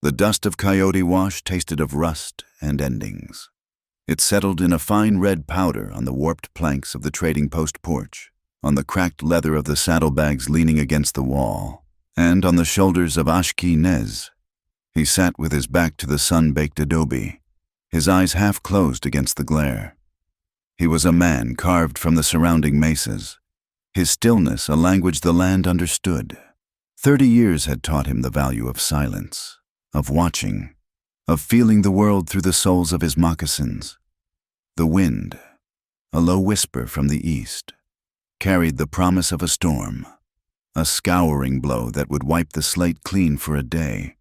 The dust of Coyote Wash tasted of rust and endings. It settled in a fine red powder on the warped planks of the trading post porch, on the cracked leather of the saddlebags leaning against the wall, and on the shoulders of Ashki Nez. He sat with his back to the sun-baked adobe, his eyes half closed against the glare. He was a man carved from the surrounding mesas, his stillness a language the land understood. 30 years had taught him the value of silence, of watching, of feeling the world through the soles of his moccasins. The wind, a low whisper from the east, carried the promise of a storm, a scouring blow that would wipe the slate clean for a day.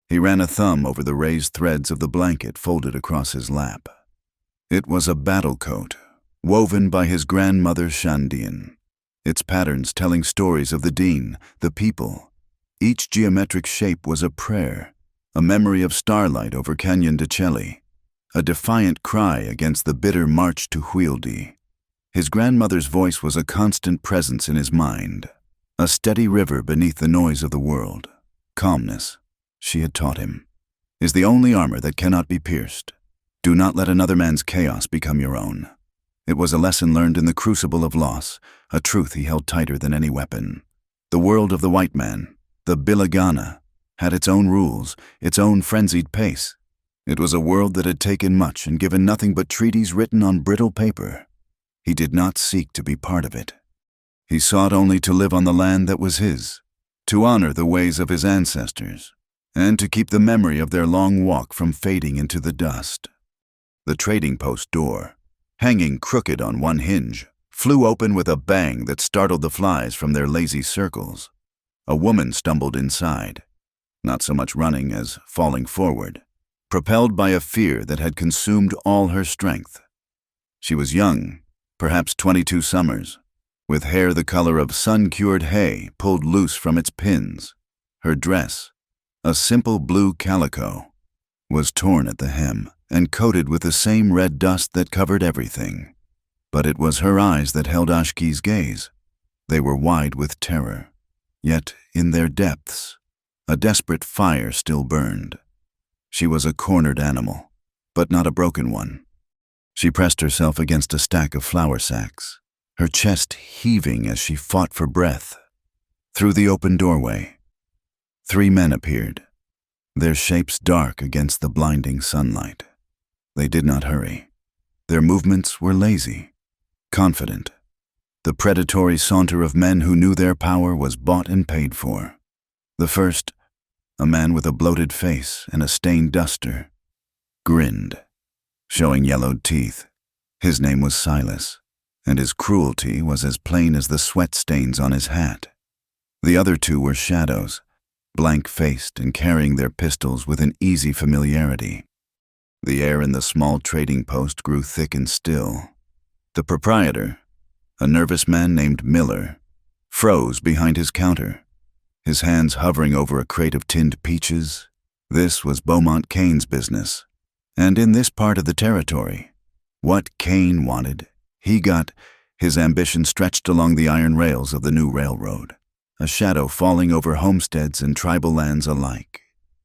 He ran a thumb over the raised threads of the blanket folded across his lap. It was a battle coat, woven by his grandmother Shandian, its patterns telling stories of the Dean, the people. Each geometric shape was a prayer, a memory of starlight over Canyon de Chelly, a defiant cry against the bitter march to Huildi. His grandmother's voice was a constant presence in his mind, a steady river beneath the noise of the world. Calmness, she had taught him, is the only armor that cannot be pierced. Do not let another man's chaos become your own. It was a lesson learned in the crucible of loss, a truth he held tighter than any weapon. The world of the white man, the Bilagana, had its own rules, its own frenzied pace. It was a world that had taken much and given nothing but treaties written on brittle paper. He did not seek to be part of it. He sought only to live on the land that was his, to honor the ways of his ancestors, and to keep the memory of their long walk from fading into the dust. The trading post door, hanging crooked on one hinge, flew open with a bang that startled the flies from their lazy circles. A woman stumbled inside, not so much running as falling forward, propelled by a fear that had consumed all her strength. She was young, perhaps 22 summers, with hair the color of sun-cured hay pulled loose from its pins. Her dress, a simple blue calico, was torn at the hem and coated with the same red dust that covered everything. But it was her eyes that held Ashki's gaze. They were wide with terror, yet in their depths, a desperate fire still burned. She was a cornered animal, but not a broken one. She pressed herself against a stack of flour sacks, her chest heaving as she fought for breath. Through the open doorway, 3 men appeared, their shapes dark against the blinding sunlight. They did not hurry. Their movements were lazy, confident, the predatory saunter of men who knew their power was bought and paid for. The first, a man with a bloated face and a stained duster, grinned, showing yellowed teeth. His name was Silas, and his cruelty was as plain as the sweat stains on his hat. The other 2 were shadows, blank-faced and carrying their pistols with an easy familiarity. The air in the small trading post grew thick and still. The proprietor, a nervous man named Miller, froze behind his counter, his hands hovering over a crate of tinned peaches. This was Beaumont Kane's business, and in this part of the territory, what Kane wanted, he got. His ambition stretched along the iron rails of the new railroad, a shadow falling over homesteads and tribal lands alike.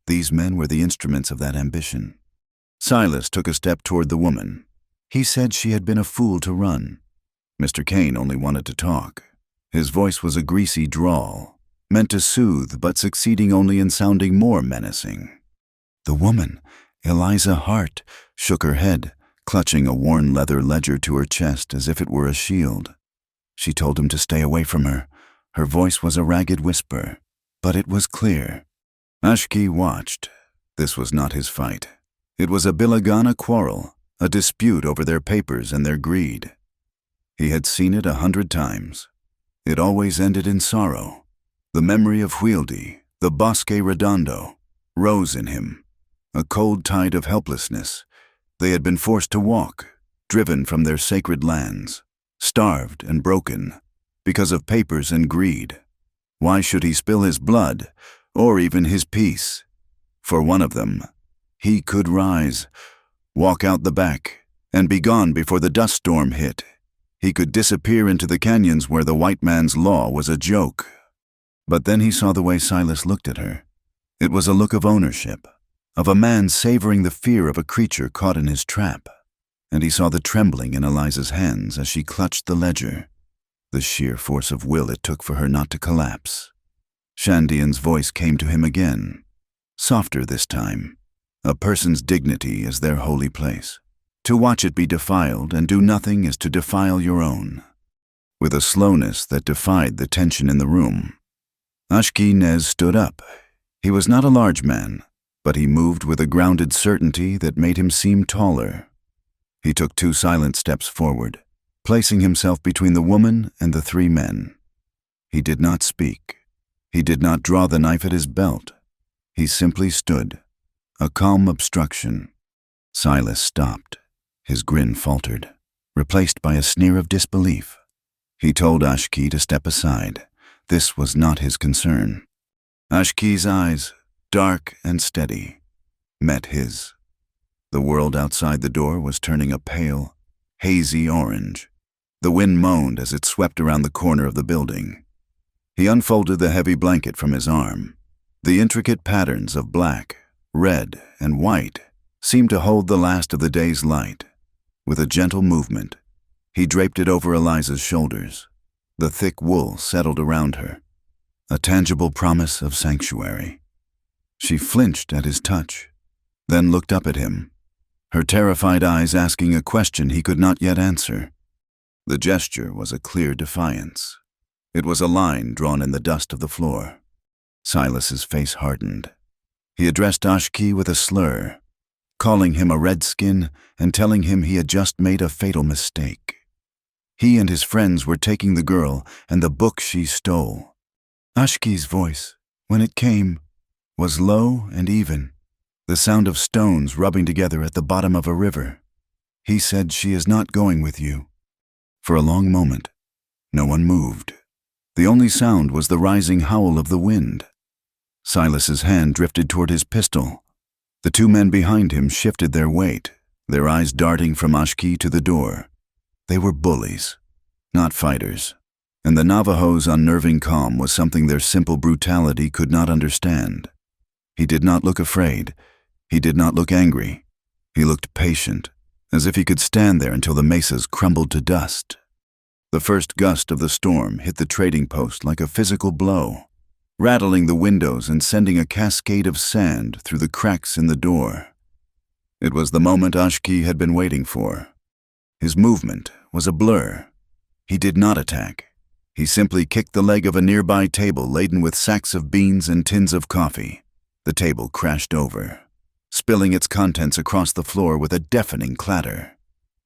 These men were the instruments of that ambition. Silas took a step toward the woman. He said she had been a fool to run. Mr. Kane only wanted to talk. His voice was a greasy drawl, meant to soothe but succeeding only in sounding more menacing. The woman, Eliza Hart, shook her head, clutching a worn leather ledger to her chest as if it were a shield. She told him to stay away from her. Her voice was a ragged whisper, but it was clear. Ashki watched. This was not his fight. It was a Bilagana quarrel, a dispute over their papers and their greed. He had seen it 100 times. It always ended in sorrow. The memory of Huildi, the Bosque Redondo, rose in him, a cold tide of helplessness. They had been forced to walk, driven from their sacred lands, starved and broken, because of papers and greed. Why should he spill his blood, or even his peace? For one of them, he could rise, walk out the back, and be gone before the dust storm hit. He could disappear into the canyons where the white man's law was a joke. But then he saw the way Silas looked at her, It was a look of ownership, of a man savoring the fear of a creature caught in his trap, and he saw the trembling in Eliza's hands as she clutched the ledger, the sheer force of will it took for her not to collapse. Shandian's voice came to him again, softer this time. A person's dignity is their holy place. To watch it be defiled and do nothing is to defile your own. With a slowness that defied the tension in the room, Ashki Nez stood up. He was not a large man, but he moved with a grounded certainty that made him seem taller. He took 2 silent steps forward, placing himself between the woman and the 3 men. He did not speak. He did not draw the knife at his belt. He simply stood, a calm obstruction. Silas stopped. His grin faltered, replaced by a sneer of disbelief. He told Ashki to step aside. This was not his concern. Ashki's eyes, dark and steady, met his. The world outside the door was turning a pale, hazy orange. The wind moaned as it swept around the corner of the building. He unfolded the heavy blanket from his arm. The intricate patterns of black, red, and white seemed to hold the last of the day's light. With a gentle movement, he draped it over Eliza's shoulders. The thick wool settled around her, a tangible promise of sanctuary. She flinched at his touch, then looked up at him, her terrified eyes asking a question he could not yet answer. The gesture was a clear defiance. It was a line drawn in the dust of the floor. Silas's face hardened. He addressed Ashki with a slur, calling him a redskin and telling him he had just made a fatal mistake. He and his friends were taking the girl and the book she stole. Ashki's voice, when it came, was low and even, the sound of stones rubbing together at the bottom of a river. He said, "She is not going with you." For a long moment, no one moved. The only sound was the rising howl of the wind. Silas's hand drifted toward his pistol. The 2 men behind him shifted their weight, their eyes darting from Ashki to the door. They were bullies, not fighters, and the Navajo's unnerving calm was something their simple brutality could not understand. He did not look afraid. He did not look angry. He looked patient, as if he could stand there until the mesas crumbled to dust. The first gust of the storm hit the trading post like a physical blow, rattling the windows and sending a cascade of sand through the cracks in the door. It was the moment Ashki had been waiting for. His movement was a blur. He did not attack. He simply kicked the leg of a nearby table laden with sacks of beans and tins of coffee. The table crashed over, spilling its contents across the floor with a deafening clatter.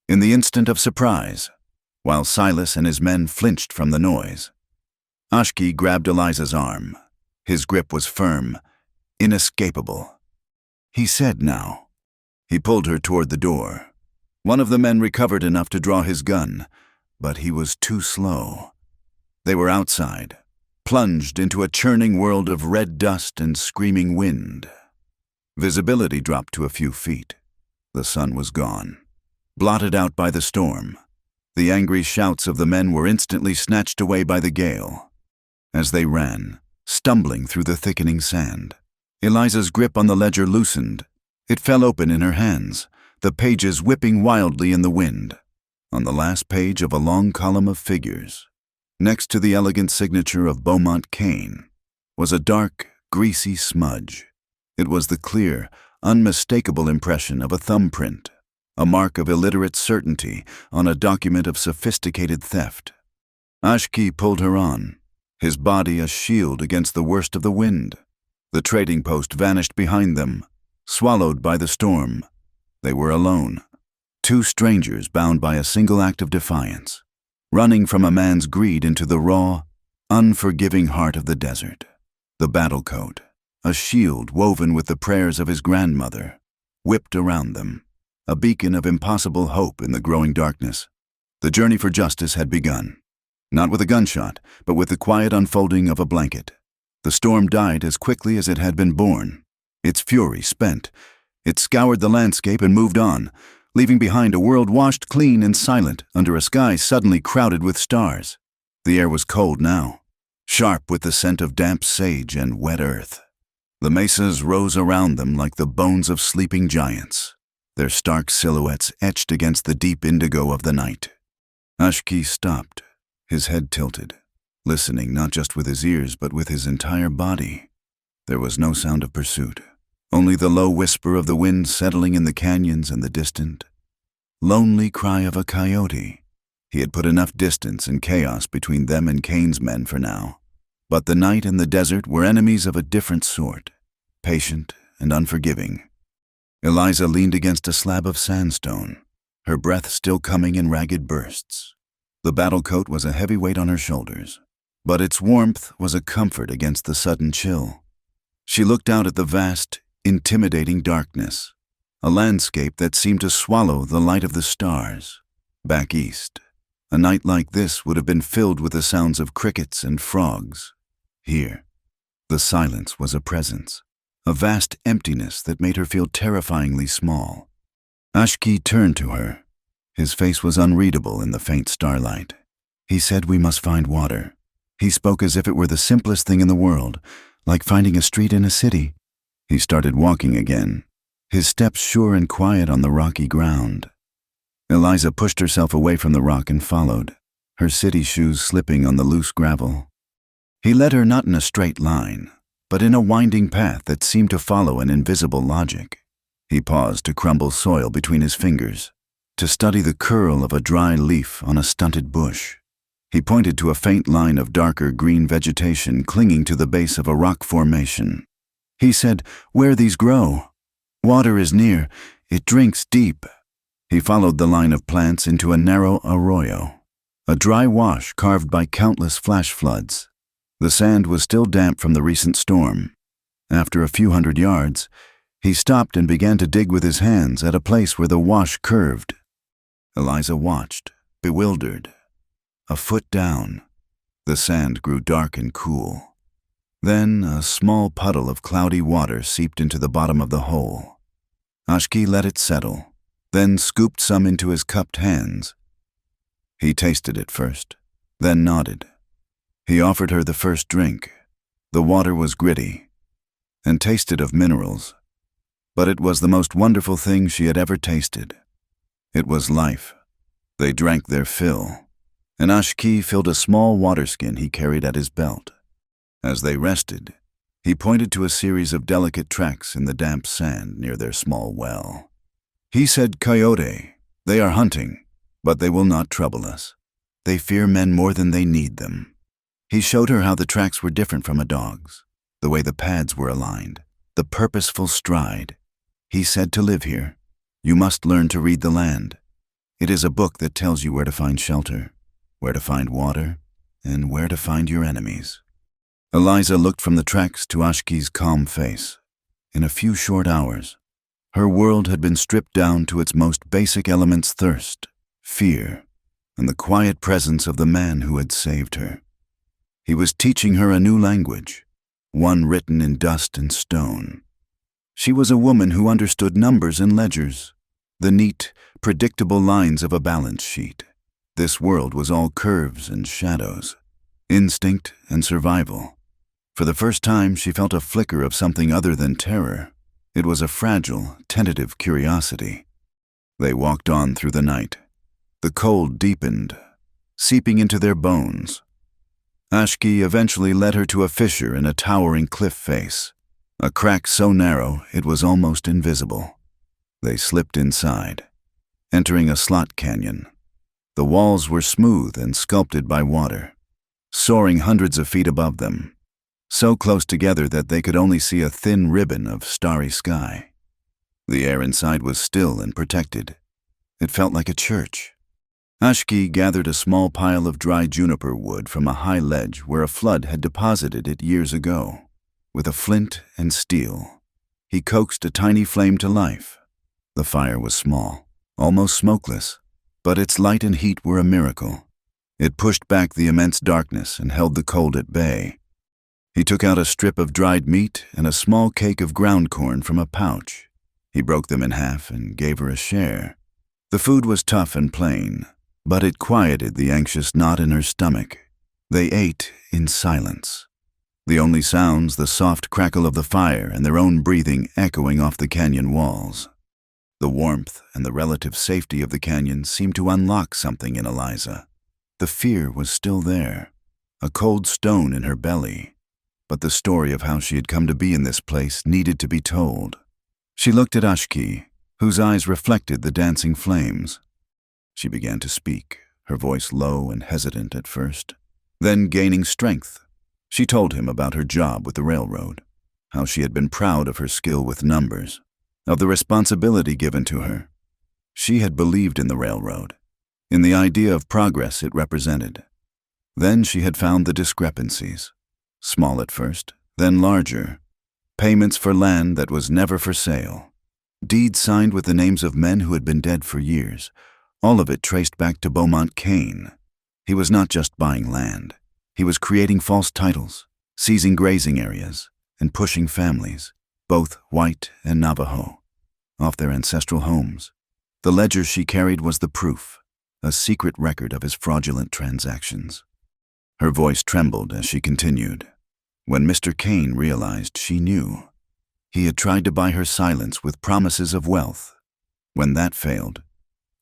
In the instant of surprise, while Silas and his men flinched from the noise, Ashki grabbed Eliza's arm. His grip was firm, inescapable. He said now. He pulled her toward the door. One of the men recovered enough to draw his gun, but he was too slow. They were outside, plunged into a churning world of red dust and screaming wind. Visibility dropped to a few feet. The sun was gone, blotted out by the storm. The angry shouts of the men were instantly snatched away by the gale. As they ran, stumbling through the thickening sand, Eliza's grip on the ledger loosened. It fell open in her hands, the pages whipping wildly in the wind. On the last page of a long column of figures, next to the elegant signature of Beaumont Kane, was a dark, greasy smudge. It was the clear, unmistakable impression of a thumbprint, a mark of illiterate certainty on a document of sophisticated theft. Ashki pulled her on, his body a shield against the worst of the wind. The trading post vanished behind them, swallowed by the storm. They were alone, 2 strangers bound by a single act of defiance, running from a man's greed into the raw, unforgiving heart of the desert. The battle coat, a shield woven with the prayers of his grandmother, whipped around them, a beacon of impossible hope in the growing darkness. The journey for justice had begun. Not with a gunshot, but with the quiet unfolding of a blanket. The storm died as quickly as it had been born. Its fury spent. It scoured the landscape and moved on, leaving behind a world washed clean and silent under a sky suddenly crowded with stars. The air was cold now, sharp with the scent of damp sage and wet earth. The mesas rose around them like the bones of sleeping giants, their stark silhouettes etched against the deep indigo of the night. Ashki stopped, his head tilted, listening not just with his ears but with his entire body. There was no sound of pursuit, only the low whisper of the wind settling in the canyons and the distant, lonely cry of a coyote. He had put enough distance and chaos between them and Cain's men for now. But the night and the desert were enemies of a different sort, patient and unforgiving. Eliza leaned against a slab of sandstone, her breath still coming in ragged bursts. The battle coat was a heavy weight on her shoulders, but its warmth was a comfort against the sudden chill. She looked out at the vast, intimidating darkness, a landscape that seemed to swallow the light of the stars. Back east, a night like this would have been filled with the sounds of crickets and frogs. Here, the silence was a presence, a vast emptiness that made her feel terrifyingly small. Ashki turned to her. His face was unreadable in the faint starlight. He said, "We must find water." He spoke as if it were the simplest thing in the world, like finding a street in a city. He started walking again, his steps sure and quiet on the rocky ground. Eliza pushed herself away from the rock and followed, her city shoes slipping on the loose gravel. He led her not in a straight line, but in a winding path that seemed to follow an invisible logic. He paused to crumble soil between his fingers, to study the curl of a dry leaf on a stunted bush. He pointed to a faint line of darker green vegetation clinging to the base of a rock formation. He said, "Where these grow? Water is near. It drinks deep." He followed the line of plants into a narrow arroyo, a dry wash carved by countless flash floods. The sand was still damp from the recent storm. After a few hundred yards, he stopped and began to dig with his hands at a place where the wash curved. Eliza watched, bewildered. A foot down, the sand grew dark and cool. Then a small puddle of cloudy water seeped into the bottom of the hole. Ashki let it settle, then scooped some into his cupped hands. He tasted it first, then nodded. He offered her the first drink. The water was gritty and tasted of minerals, but it was the most wonderful thing she had ever tasted. It was life. They drank their fill, and Ashki filled a small water skin he carried at his belt. As they rested, he pointed to a series of delicate tracks in the damp sand near their small well. He said, "Coyote, they are hunting, but they will not trouble us. They fear men more than they need them." He showed her how the tracks were different from a dog's, the way the pads were aligned, the purposeful stride. He said, "To live here, you must learn to read the land. It is a book that tells you where to find shelter, where to find water, and where to find your enemies." Eliza looked from the tracks to Ashki's calm face. In a few short hours, her world had been stripped down to its most basic elements: thirst, fear, and the quiet presence of the man who had saved her. He was teaching her a new language, one written in dust and stone. She was a woman who understood numbers and ledgers, the neat, predictable lines of a balance sheet. This world was all curves and shadows, instinct and survival. For the first time, she felt a flicker of something other than terror. It was a fragile, tentative curiosity. They walked on through the night. The cold deepened, seeping into their bones. Ashki eventually led her to a fissure in a towering cliff face, a crack so narrow it was almost invisible. They slipped inside, entering a slot canyon. The walls were smooth and sculpted by water, soaring hundreds of feet above them, so close together that they could only see a thin ribbon of starry sky. The air inside was still and protected. It felt like a church. Ashki gathered a small pile of dry juniper wood from a high ledge where a flood had deposited it years ago. With a flint and steel, he coaxed a tiny flame to life. The fire was small, almost smokeless, but its light and heat were a miracle. It pushed back the immense darkness and held the cold at bay. He took out a strip of dried meat and a small cake of ground corn from a pouch. He broke them in half and gave her a share. The food was tough and plain, but it quieted the anxious knot in her stomach. They ate in silence. The only sounds, the soft crackle of the fire and their own breathing echoing off the canyon walls. The warmth and the relative safety of the canyon seemed to unlock something in Eliza. The fear was still there, a cold stone in her belly, but the story of how she had come to be in this place needed to be told. She looked at Ashki, whose eyes reflected the dancing flames. She began to speak, her voice low and hesitant at first. Then, gaining strength, she told him about her job with the railroad, how she had been proud of her skill with numbers, of the responsibility given to her. She had believed in the railroad, in the idea of progress it represented. Then she had found the discrepancies, small at first, then larger. Payments for land that was never for sale. Deeds signed with the names of men who had been dead for years, all of it traced back to Beaumont Kane. He was not just buying land. He was creating false titles, seizing grazing areas, and pushing families, both white and Navajo, off their ancestral homes. The ledger she carried was the proof, a secret record of his fraudulent transactions. Her voice trembled as she continued. When Mr. Kane realized she knew, he had tried to buy her silence with promises of wealth. When that failed,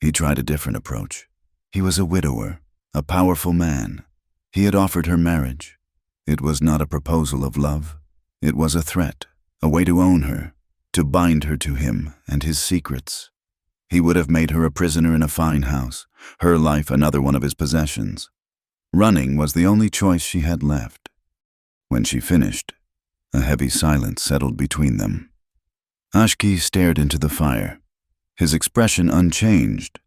he tried a different approach. He was a widower, a powerful man. He had offered her marriage. It was not a proposal of love. It was a threat, a way to own her, to bind her to him and his secrets. He would have made her a prisoner in a fine house, her life another one of his possessions. Running was the only choice she had left. When she finished, a heavy silence settled between them. Ashki stared into the fire, his expression unchanged.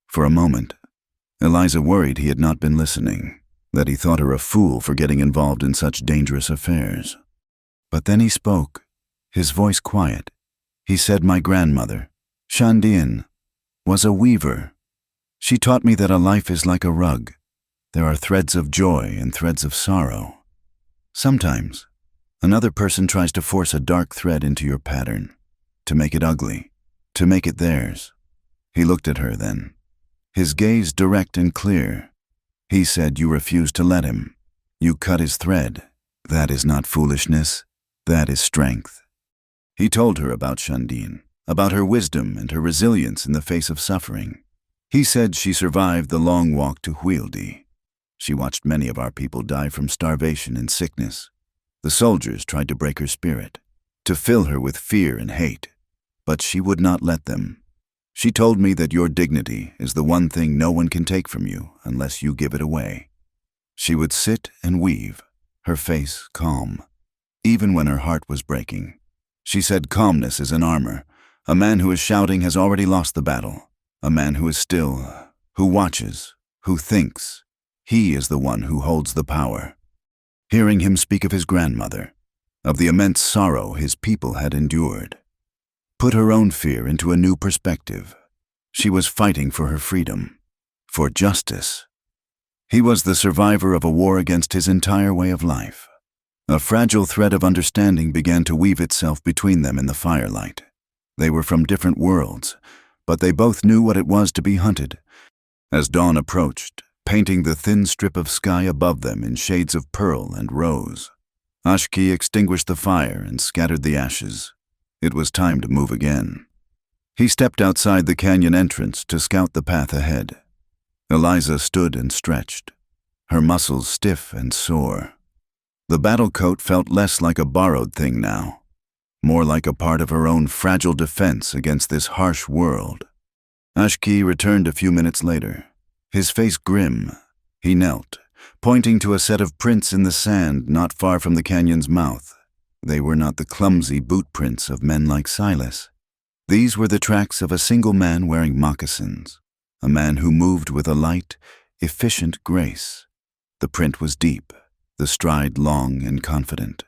For a moment, Eliza worried he had not been listening, that he thought her a fool for getting involved in such dangerous affairs. But then he spoke, his voice quiet. He said, "My grandmother, Shandin, was a weaver. She taught me that a life is like a rug. There are threads of joy and threads of sorrow. Sometimes, another person tries to force a dark thread into your pattern, to make it ugly, to make it theirs." He looked at her then, his gaze direct and clear. He said, "You refuse to let him. You cut his thread. That is not foolishness. That is strength." He told her about Shandin, about her wisdom and her resilience in the face of suffering. He said she survived the long walk to Huildi. She watched many of our people die from starvation and sickness. The soldiers tried to break her spirit, to fill her with fear and hate, but she would not let them. She told me that your dignity is the one thing no one can take from you unless you give it away. She would sit and weave, her face calm, even when her heart was breaking. She said calmness is an armor. A man who is shouting has already lost the battle. A man who is still, who watches, who thinks, he is the one who holds the power. Hearing him speak of his grandmother, of the immense sorrow his people had endured, put her own fear into a new perspective. She was fighting for her freedom, for justice. He was the survivor of a war against his entire way of life. A fragile thread of understanding began to weave itself between them in the firelight. They were from different worlds, but they both knew what it was to be hunted. As dawn approached, painting the thin strip of sky above them in shades of pearl and rose, Ashki extinguished the fire and scattered the ashes. It was time to move again. He stepped outside the canyon entrance to scout the path ahead. Eliza stood and stretched, her muscles stiff and sore. The battle coat felt less like a borrowed thing now, more like a part of her own fragile defense against this harsh world. Ashki returned a few minutes later, his face grim. He knelt, pointing to a set of prints in the sand not far from the canyon's mouth. They were not the clumsy boot prints of men like Silas. These were the tracks of a single man wearing moccasins, a man who moved with a light, efficient grace. The print was deep, the stride long and confident.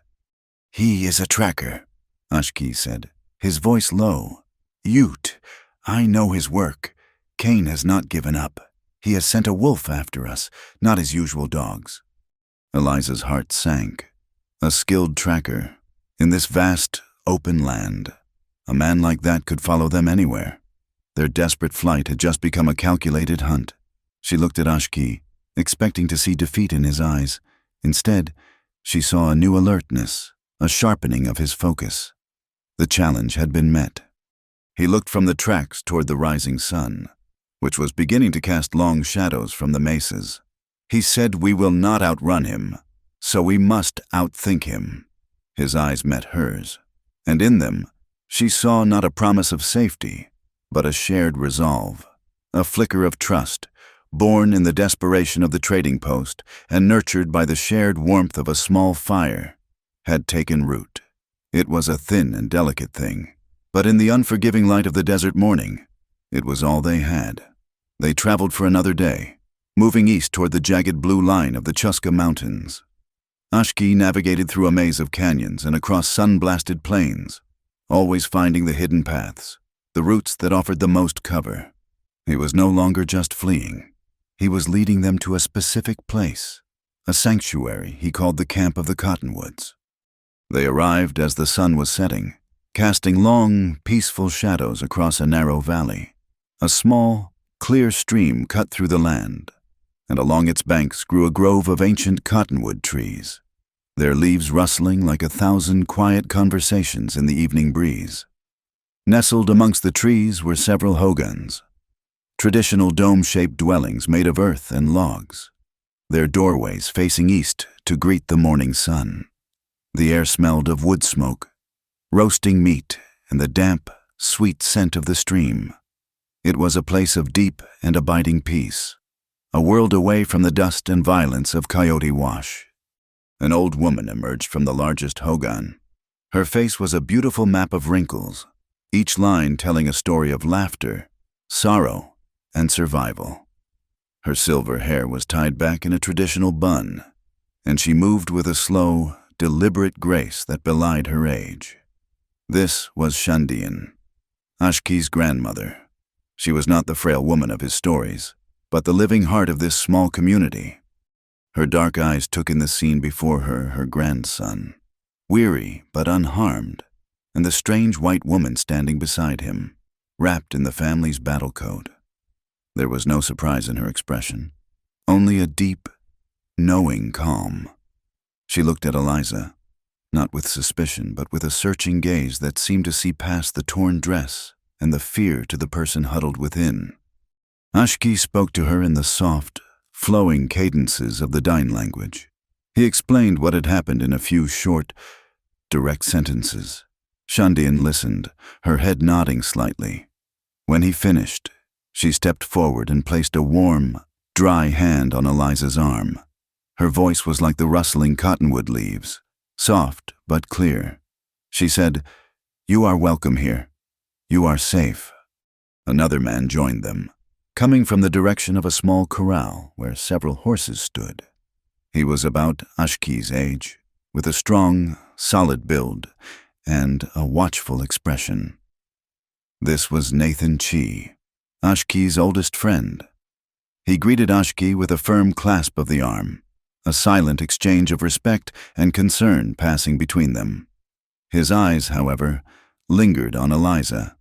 "He is a tracker," Ashki said, his voice low. "Ute, I know his work. Kane has not given up. He has sent a wolf after us, not his usual dogs." Eliza's heart sank. A skilled tracker, in this vast, open land. A man like that could follow them anywhere. Their desperate flight had just become a calculated hunt. She looked at Ashki, expecting to see defeat in his eyes. Instead, She saw a new alertness, a sharpening of his focus. The challenge had been met. He looked from the tracks toward the rising sun, which was beginning to cast long shadows from the mesas. He said, "We will not outrun him, so we must outthink him." His eyes met hers, and in them she saw not a promise of safety, but a shared resolve, a flicker of trust, born in the desperation of the trading post and nurtured by the shared warmth of a small fire, had taken root. It was a thin and delicate thing, but in the unforgiving light of the desert morning, it was all they had. They traveled for another day, moving east toward the jagged blue line of the Chuska Mountains. Ashki navigated through a maze of canyons and across sun-blasted plains, always finding the hidden paths, the routes that offered the most cover. He was no longer just fleeing. He was leading them to a specific place, a sanctuary he called the Camp of the Cottonwoods. They arrived as the sun was setting, casting long, peaceful shadows across a narrow valley. A small, clear stream cut through the land, and along its banks grew a grove of ancient cottonwood trees, their leaves rustling like 1,000 quiet conversations in the evening breeze. Nestled amongst the trees were several hogans, traditional dome-shaped dwellings made of earth and logs, their doorways facing east to greet the morning sun. The air smelled of wood smoke, roasting meat, and the damp, sweet scent of the stream. It was a place of deep and abiding peace, a world away from the dust and violence of Coyote Wash. An old woman emerged from the largest hogan. Her face was a beautiful map of wrinkles, each line telling a story of laughter, sorrow, and survival. Her silver hair was tied back in a traditional bun, and she moved with a slow, deliberate grace that belied her age. This was Shandian, Ashki's grandmother. She was not the frail woman of his stories, but the living heart of this small community. Her dark eyes took in the scene before her grandson, weary but unharmed, and the strange white woman standing beside him, wrapped in the family's battle coat. There was no surprise in her expression, only a deep, knowing calm. She looked at Eliza, not with suspicion, but with a searching gaze that seemed to see past the torn dress and the fear to the person huddled within. Ashki spoke to her in the soft, flowing cadences of the Dine language. He explained what had happened in a few short, direct sentences. Shandian listened, her head nodding slightly. When he finished, she stepped forward and placed a warm, dry hand on Eliza's arm. Her voice was like the rustling cottonwood leaves, soft but clear. She said, "You are welcome here. You are safe." Another man joined them, coming from the direction of a small corral where several horses stood. He was about Ashki's age, with a strong, solid build and a watchful expression. This was Nathan Chi, Ashki's oldest friend. He greeted Ashki with a firm clasp of the arm, a silent exchange of respect and concern passing between them. His eyes, however, lingered on Eliza.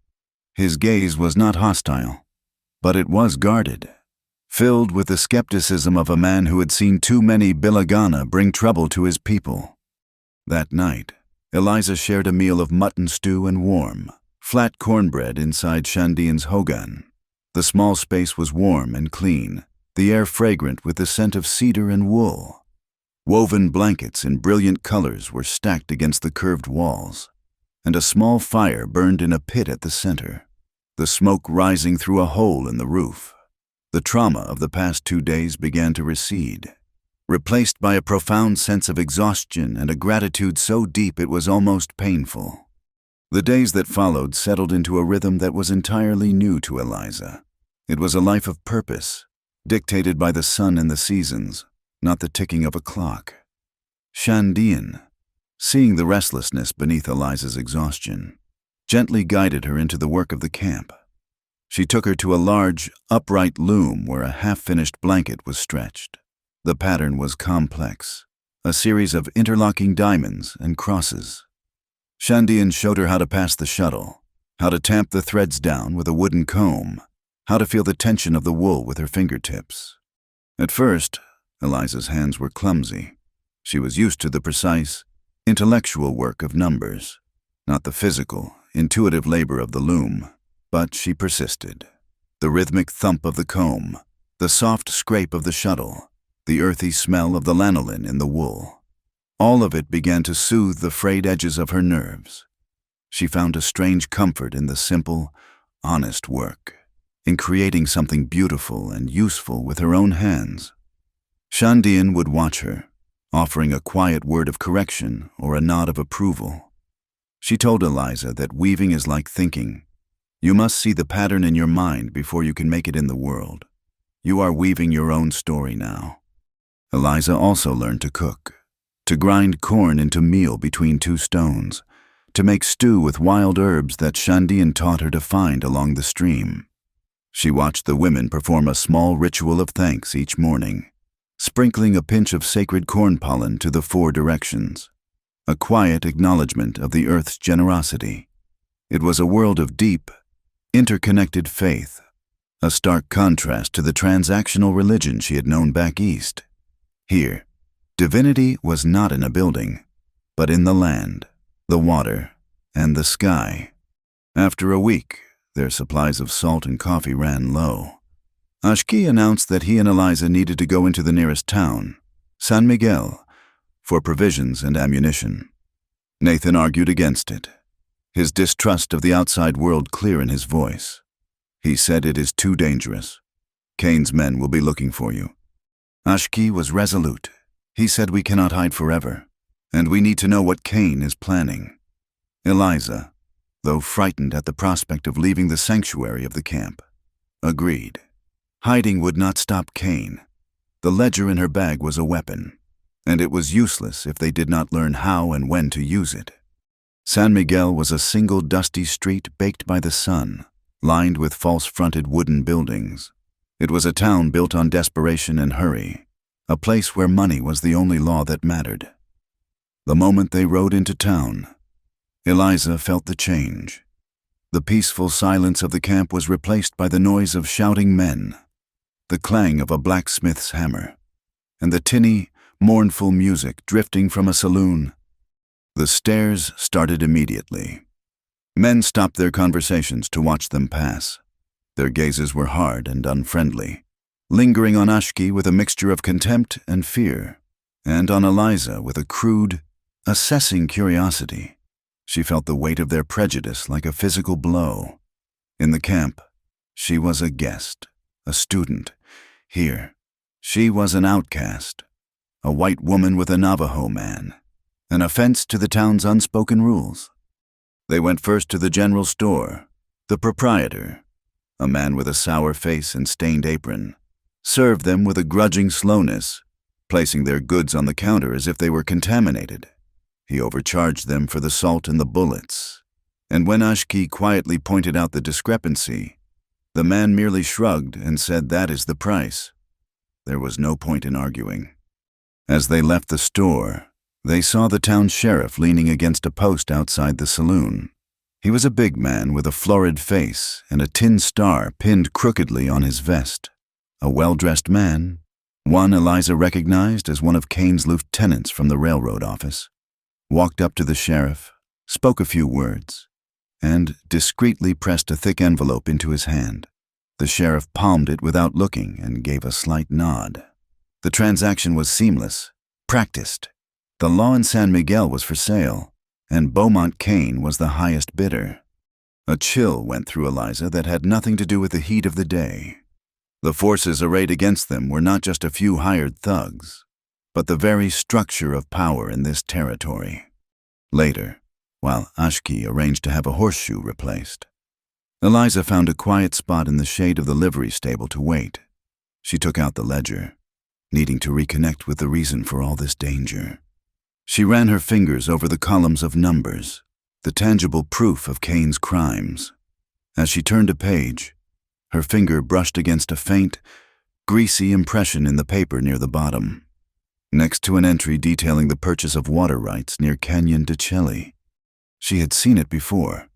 His gaze was not hostile, but it was guarded, filled with the skepticism of a man who had seen too many Bilagana bring trouble to his people. That night, Eliza shared a meal of mutton stew and warm, flat cornbread inside Shandian's hogan. The small space was warm and clean, the air fragrant with the scent of cedar and wool. Woven blankets in brilliant colors were stacked against the curved walls, and a small fire burned in a pit at the center, the smoke rising through a hole in the roof. The trauma of the past 2 days began to recede, replaced by a profound sense of exhaustion and a gratitude so deep it was almost painful. The days that followed settled into a rhythm that was entirely new to Eliza. It was a life of purpose, dictated by the sun and the seasons, not the ticking of a clock. Shandian, seeing the restlessness beneath Eliza's exhaustion, gently guided her into the work of the camp. She took her to a large, upright loom where a half-finished blanket was stretched. The pattern was complex, a series of interlocking diamonds and crosses. Shandian showed her how to pass the shuttle, how to tamp the threads down with a wooden comb, how to feel the tension of the wool with her fingertips. At first, Eliza's hands were clumsy. She was used to the precise, intellectual work of numbers, not the physical, intuitive labor of the loom, but she persisted. The rhythmic thump of the comb, the soft scrape of the shuttle, the earthy smell of the lanolin in the wool. All of it began to soothe the frayed edges of her nerves. She found a strange comfort in the simple, honest work, in creating something beautiful and useful with her own hands. Shandian would watch her, offering a quiet word of correction or a nod of approval. She told Eliza that weaving is like thinking. You must see the pattern in your mind before you can make it in the world. You are weaving your own story now. Eliza also learned to cook, to grind corn into meal between two stones, to make stew with wild herbs that Shandian taught her to find along the stream. She watched the women perform a small ritual of thanks each morning, sprinkling a pinch of sacred corn pollen to the four directions, a quiet acknowledgement of the earth's generosity. It was a world of deep, interconnected faith, a stark contrast to the transactional religion she had known back east. Here, divinity was not in a building, but in the land, the water, and the sky. After a week, their supplies of salt and coffee ran low. Ashki announced that he and Eliza needed to go into the nearest town, San Miguel, for provisions and ammunition. Nathan argued against it, his distrust of the outside world clear in his voice. He said it is too dangerous. Cain's men will be looking for you. Ashki was resolute. He said we cannot hide forever, and we need to know what Cain is planning. Eliza, though frightened at the prospect of leaving the sanctuary of the camp, agreed. Hiding would not stop Cain. The ledger in her bag was a weapon, and it was useless if they did not learn how and when to use it. San Miguel was a single dusty street baked by the sun, lined with false-fronted wooden buildings. It was a town built on desperation and hurry, a place where money was the only law that mattered. The moment they rode into town, Eliza felt the change. The peaceful silence of the camp was replaced by the noise of shouting men, the clang of a blacksmith's hammer, and the tinny, mournful music drifting from a saloon. The stares started immediately. Men stopped their conversations to watch them pass. Their gazes were hard and unfriendly, lingering on Ashki with a mixture of contempt and fear, and on Eliza with a crude, assessing curiosity. She felt the weight of their prejudice like a physical blow. In the camp, she was a guest, a student. Here, she was an outcast, a white woman with a Navajo man, an offense to the town's unspoken rules. They went first to the general store. The proprietor, a man with a sour face and stained apron, served them with a grudging slowness, placing their goods on the counter as if they were contaminated. He overcharged them for the salt and the bullets, and when Ashki quietly pointed out the discrepancy, the man merely shrugged and said, "That is the price." There was no point in arguing. As they left the store, they saw the town sheriff leaning against a post outside the saloon. He was a big man with a florid face and a tin star pinned crookedly on his vest. A well-dressed man, one Eliza recognized as one of Cain's lieutenants from the railroad office, walked up to the sheriff, spoke a few words, and discreetly pressed a thick envelope into his hand. The sheriff palmed it without looking and gave a slight nod. The transaction was seamless, practiced. The law in San Miguel was for sale, and Beaumont Cain was the highest bidder. A chill went through Eliza that had nothing to do with the heat of the day. The forces arrayed against them were not just a few hired thugs, but the very structure of power in this territory. Later, while Ashki arranged to have a horseshoe replaced, Eliza found a quiet spot in the shade of the livery stable to wait. She took out the ledger, needing to reconnect with the reason for all this danger. She ran her fingers over the columns of numbers, the tangible proof of Cain's crimes. As she turned a page, her finger brushed against a faint, greasy impression in the paper near the bottom, next to an entry detailing the purchase of water rights near Canyon de Chelly. She had seen it before,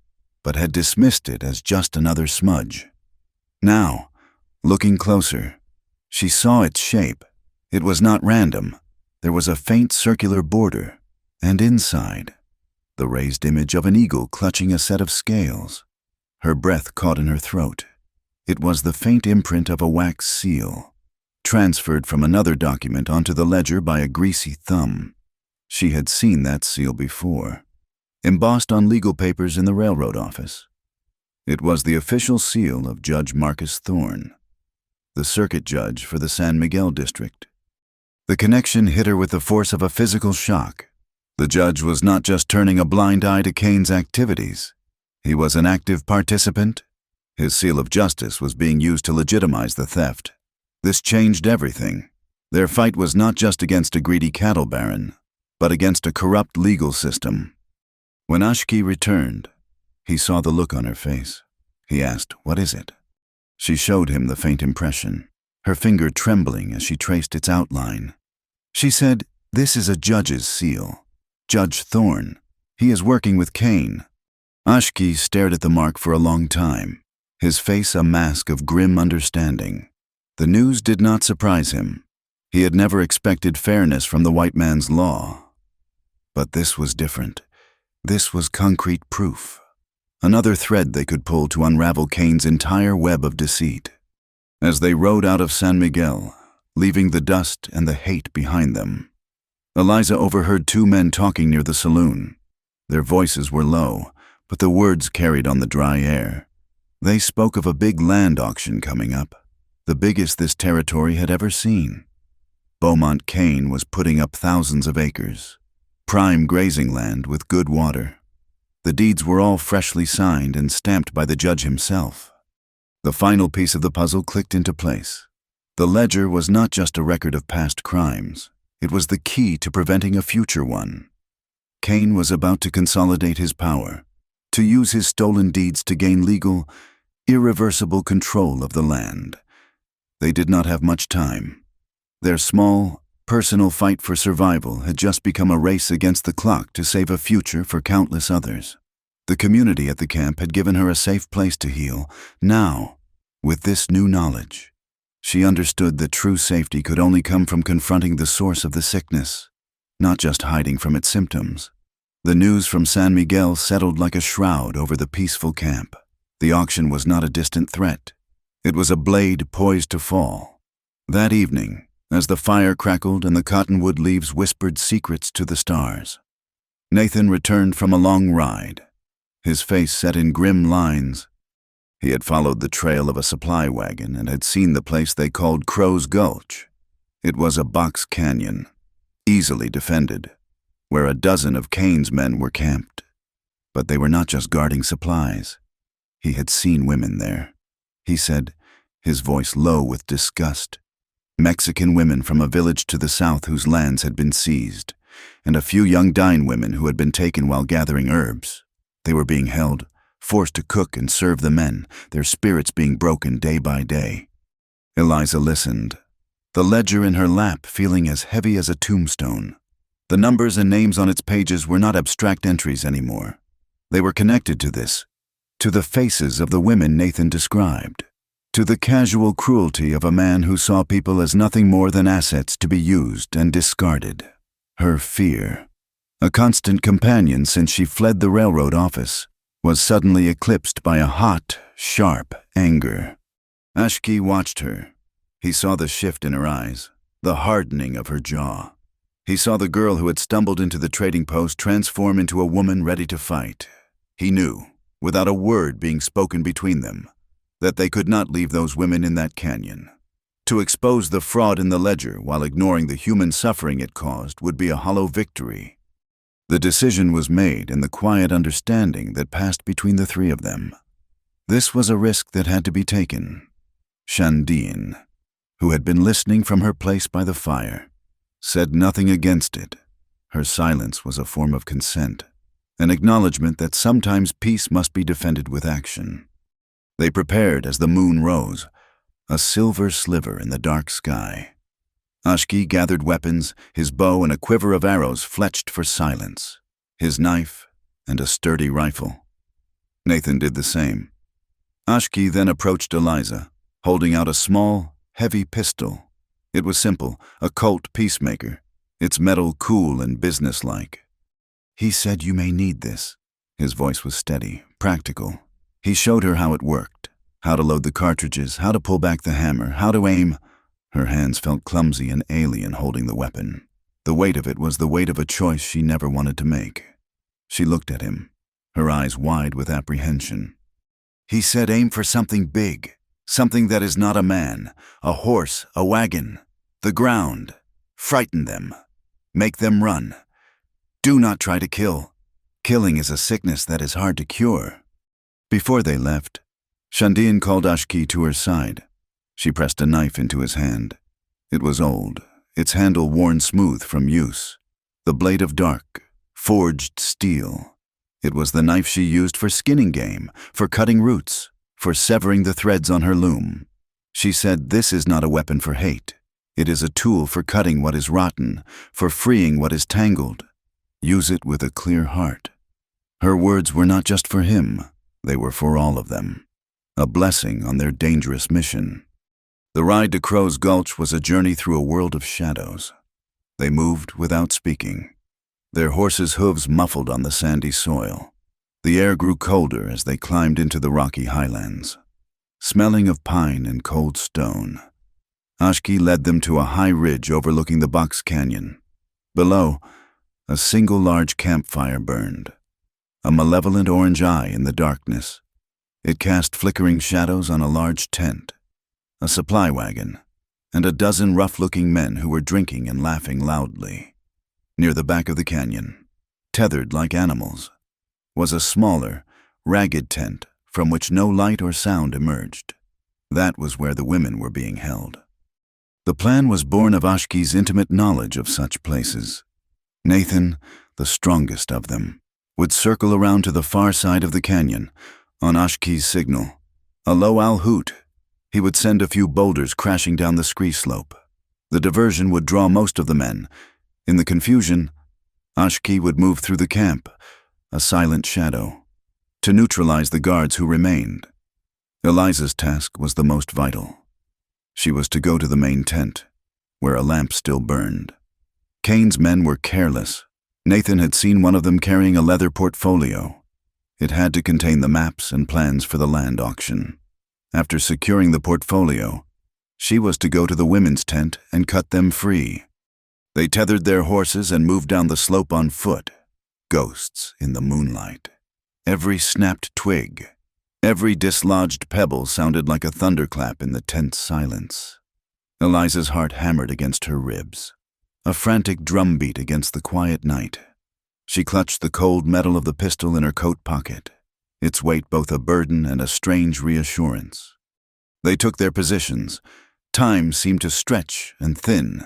but had dismissed it as just another smudge. Now, looking closer, she saw its shape. It was not random. there was a faint circular border, and inside, the raised image of an eagle clutching a set of scales. Her breath caught in her throat. It was the faint imprint of a wax seal, transferred from another document onto the ledger by a greasy thumb. She had seen that seal before, embossed on legal papers in the railroad office. It was the official seal of Judge Marcus Thorne, the circuit judge for the San Miguel district. The connection hit her with the force of a physical shock. The judge was not just turning a blind eye to Kane's activities. He was an active participant. His seal of justice was being used to legitimize the theft. This changed everything. Their fight was not just against a greedy cattle baron, but against a corrupt legal system. When Ashki returned, he saw the look on her face. He asked, "What is it?" She showed him the faint impression, her finger trembling as she traced its outline. She said, "This is a judge's seal. Judge Thorne. He is working with Kane." Ashki stared at the mark for a long time, his face a mask of grim understanding. The news did not surprise him. He had never expected fairness from the white man's law. But this was different. This was concrete proof. Another thread they could pull to unravel Kane's entire web of deceit. As they rode out of San Miguel, leaving the dust and the hate behind them, Eliza overheard two men talking near the saloon. Their voices were low, but the words carried on the dry air. They spoke of a big land auction coming up, the biggest this territory had ever seen. Beaumont Kane was putting up thousands of acres, prime grazing land with good water. The deeds were all freshly signed and stamped by the judge himself. The final piece of the puzzle clicked into place. The ledger was not just a record of past crimes. It was the key to preventing a future one. Kane was about to consolidate his power, to use his stolen deeds to gain legal, irreversible control of the land. They did not have much time. Their small, personal fight for survival had just become a race against the clock to save a future for countless others. The community at the camp had given her a safe place to heal. Now, with this new knowledge, she understood that true safety could only come from confronting the source of the sickness, not just hiding from its symptoms. The news from San Miguel settled like a shroud over the peaceful camp. The auction was not a distant threat. It was a blade poised to fall. That evening, as the fire crackled and the cottonwood leaves whispered secrets to the stars, Nathan returned from a long ride, his face set in grim lines. He had followed the trail of a supply wagon and had seen the place they called Crow's Gulch. It was a box canyon, easily defended, where a dozen of Kane's men were camped. But they were not just guarding supplies. He had seen women there, he said, his voice low with disgust. Mexican women from a village to the south whose lands had been seized, and a few young Dine women who had been taken while gathering herbs. They were being held, forced to cook and serve the men, their spirits being broken day by day. Eliza listened, the ledger in her lap feeling as heavy as a tombstone. The numbers and names on its pages were not abstract entries anymore. They were connected to this, to the faces of the women Nathan described, to the casual cruelty of a man who saw people as nothing more than assets to be used and discarded. Her fear, a constant companion since she fled the railroad office, was suddenly eclipsed by a hot, sharp anger. Ashki watched her. He saw the shift in her eyes, the hardening of her jaw. He saw the girl who had stumbled into the trading post transform into a woman ready to fight. He knew, without a word being spoken between them, that they could not leave those women in that canyon. To expose the fraud in the ledger while ignoring the human suffering it caused would be a hollow victory. The decision was made in the quiet understanding that passed between the three of them. This was a risk that had to be taken. Shandine, who had been listening from her place by the fire, said nothing against it. Her silence was a form of consent, an acknowledgement that sometimes peace must be defended with action. They prepared as the moon rose, a silver sliver in the dark sky. Ashki gathered weapons, his bow and a quiver of arrows fletched for silence, his knife and a sturdy rifle. Nathan did the same. Ashki then approached Eliza, holding out a small, heavy pistol. It was simple, a Colt Peacemaker, its metal cool and businesslike. "He said you may need this." His voice was steady, practical. He showed her how it worked, how to load the cartridges, how to pull back the hammer, how to aim. Her hands felt clumsy and alien holding the weapon. The weight of it was the weight of a choice she never wanted to make. She looked at him, her eyes wide with apprehension. "He said aim for something big, something that is not a man, a horse, a wagon, the ground. Frighten them. Make them run. Do not try to kill. Killing is a sickness that is hard to cure." Before they left, Shandian called Ashki to her side. She pressed a knife into his hand. It was old, its handle worn smooth from use, the blade of dark, forged steel. It was the knife she used for skinning game, for cutting roots, for severing the threads on her loom. She said, "This is not a weapon for hate. It is a tool for cutting what is rotten, for freeing what is tangled. Use it with a clear heart." Her words were not just for him, they were for all of them. A blessing on their dangerous mission. The ride to Crow's Gulch was a journey through a world of shadows. They moved without speaking, their horses' hooves muffled on the sandy soil. The air grew colder as they climbed into the rocky highlands, smelling of pine and cold stone. Ashki led them to a high ridge overlooking the Box Canyon. Below, a single large campfire burned, a malevolent orange eye in the darkness. It cast flickering shadows on a large tent, a supply wagon, and a dozen rough-looking men who were drinking and laughing loudly. Near the back of the canyon, tethered like animals, was a smaller, ragged tent from which no light or sound emerged. That was where the women were being held. The plan was born of Ashki's intimate knowledge of such places. Nathan, the strongest of them, would circle around to the far side of the canyon, on Ashki's signal. A low owl hoot. He would send a few boulders crashing down the scree slope. The diversion would draw most of the men. In the confusion, Ashki would move through the camp, a silent shadow, to neutralize the guards who remained. Eliza's task was the most vital. She was to go to the main tent, where a lamp still burned. Kane's men were careless. Nathan had seen one of them carrying a leather portfolio. It had to contain the maps and plans for the land auction. After securing the portfolio, she was to go to the women's tent and cut them free. They tethered their horses and moved down the slope on foot, ghosts in the moonlight. Every snapped twig, every dislodged pebble sounded like a thunderclap in the tense silence. Eliza's heart hammered against her ribs, a frantic drumbeat against the quiet night. She clutched the cold metal of the pistol in her coat pocket, its weight both a burden and a strange reassurance. They took their positions. Time seemed to stretch and thin.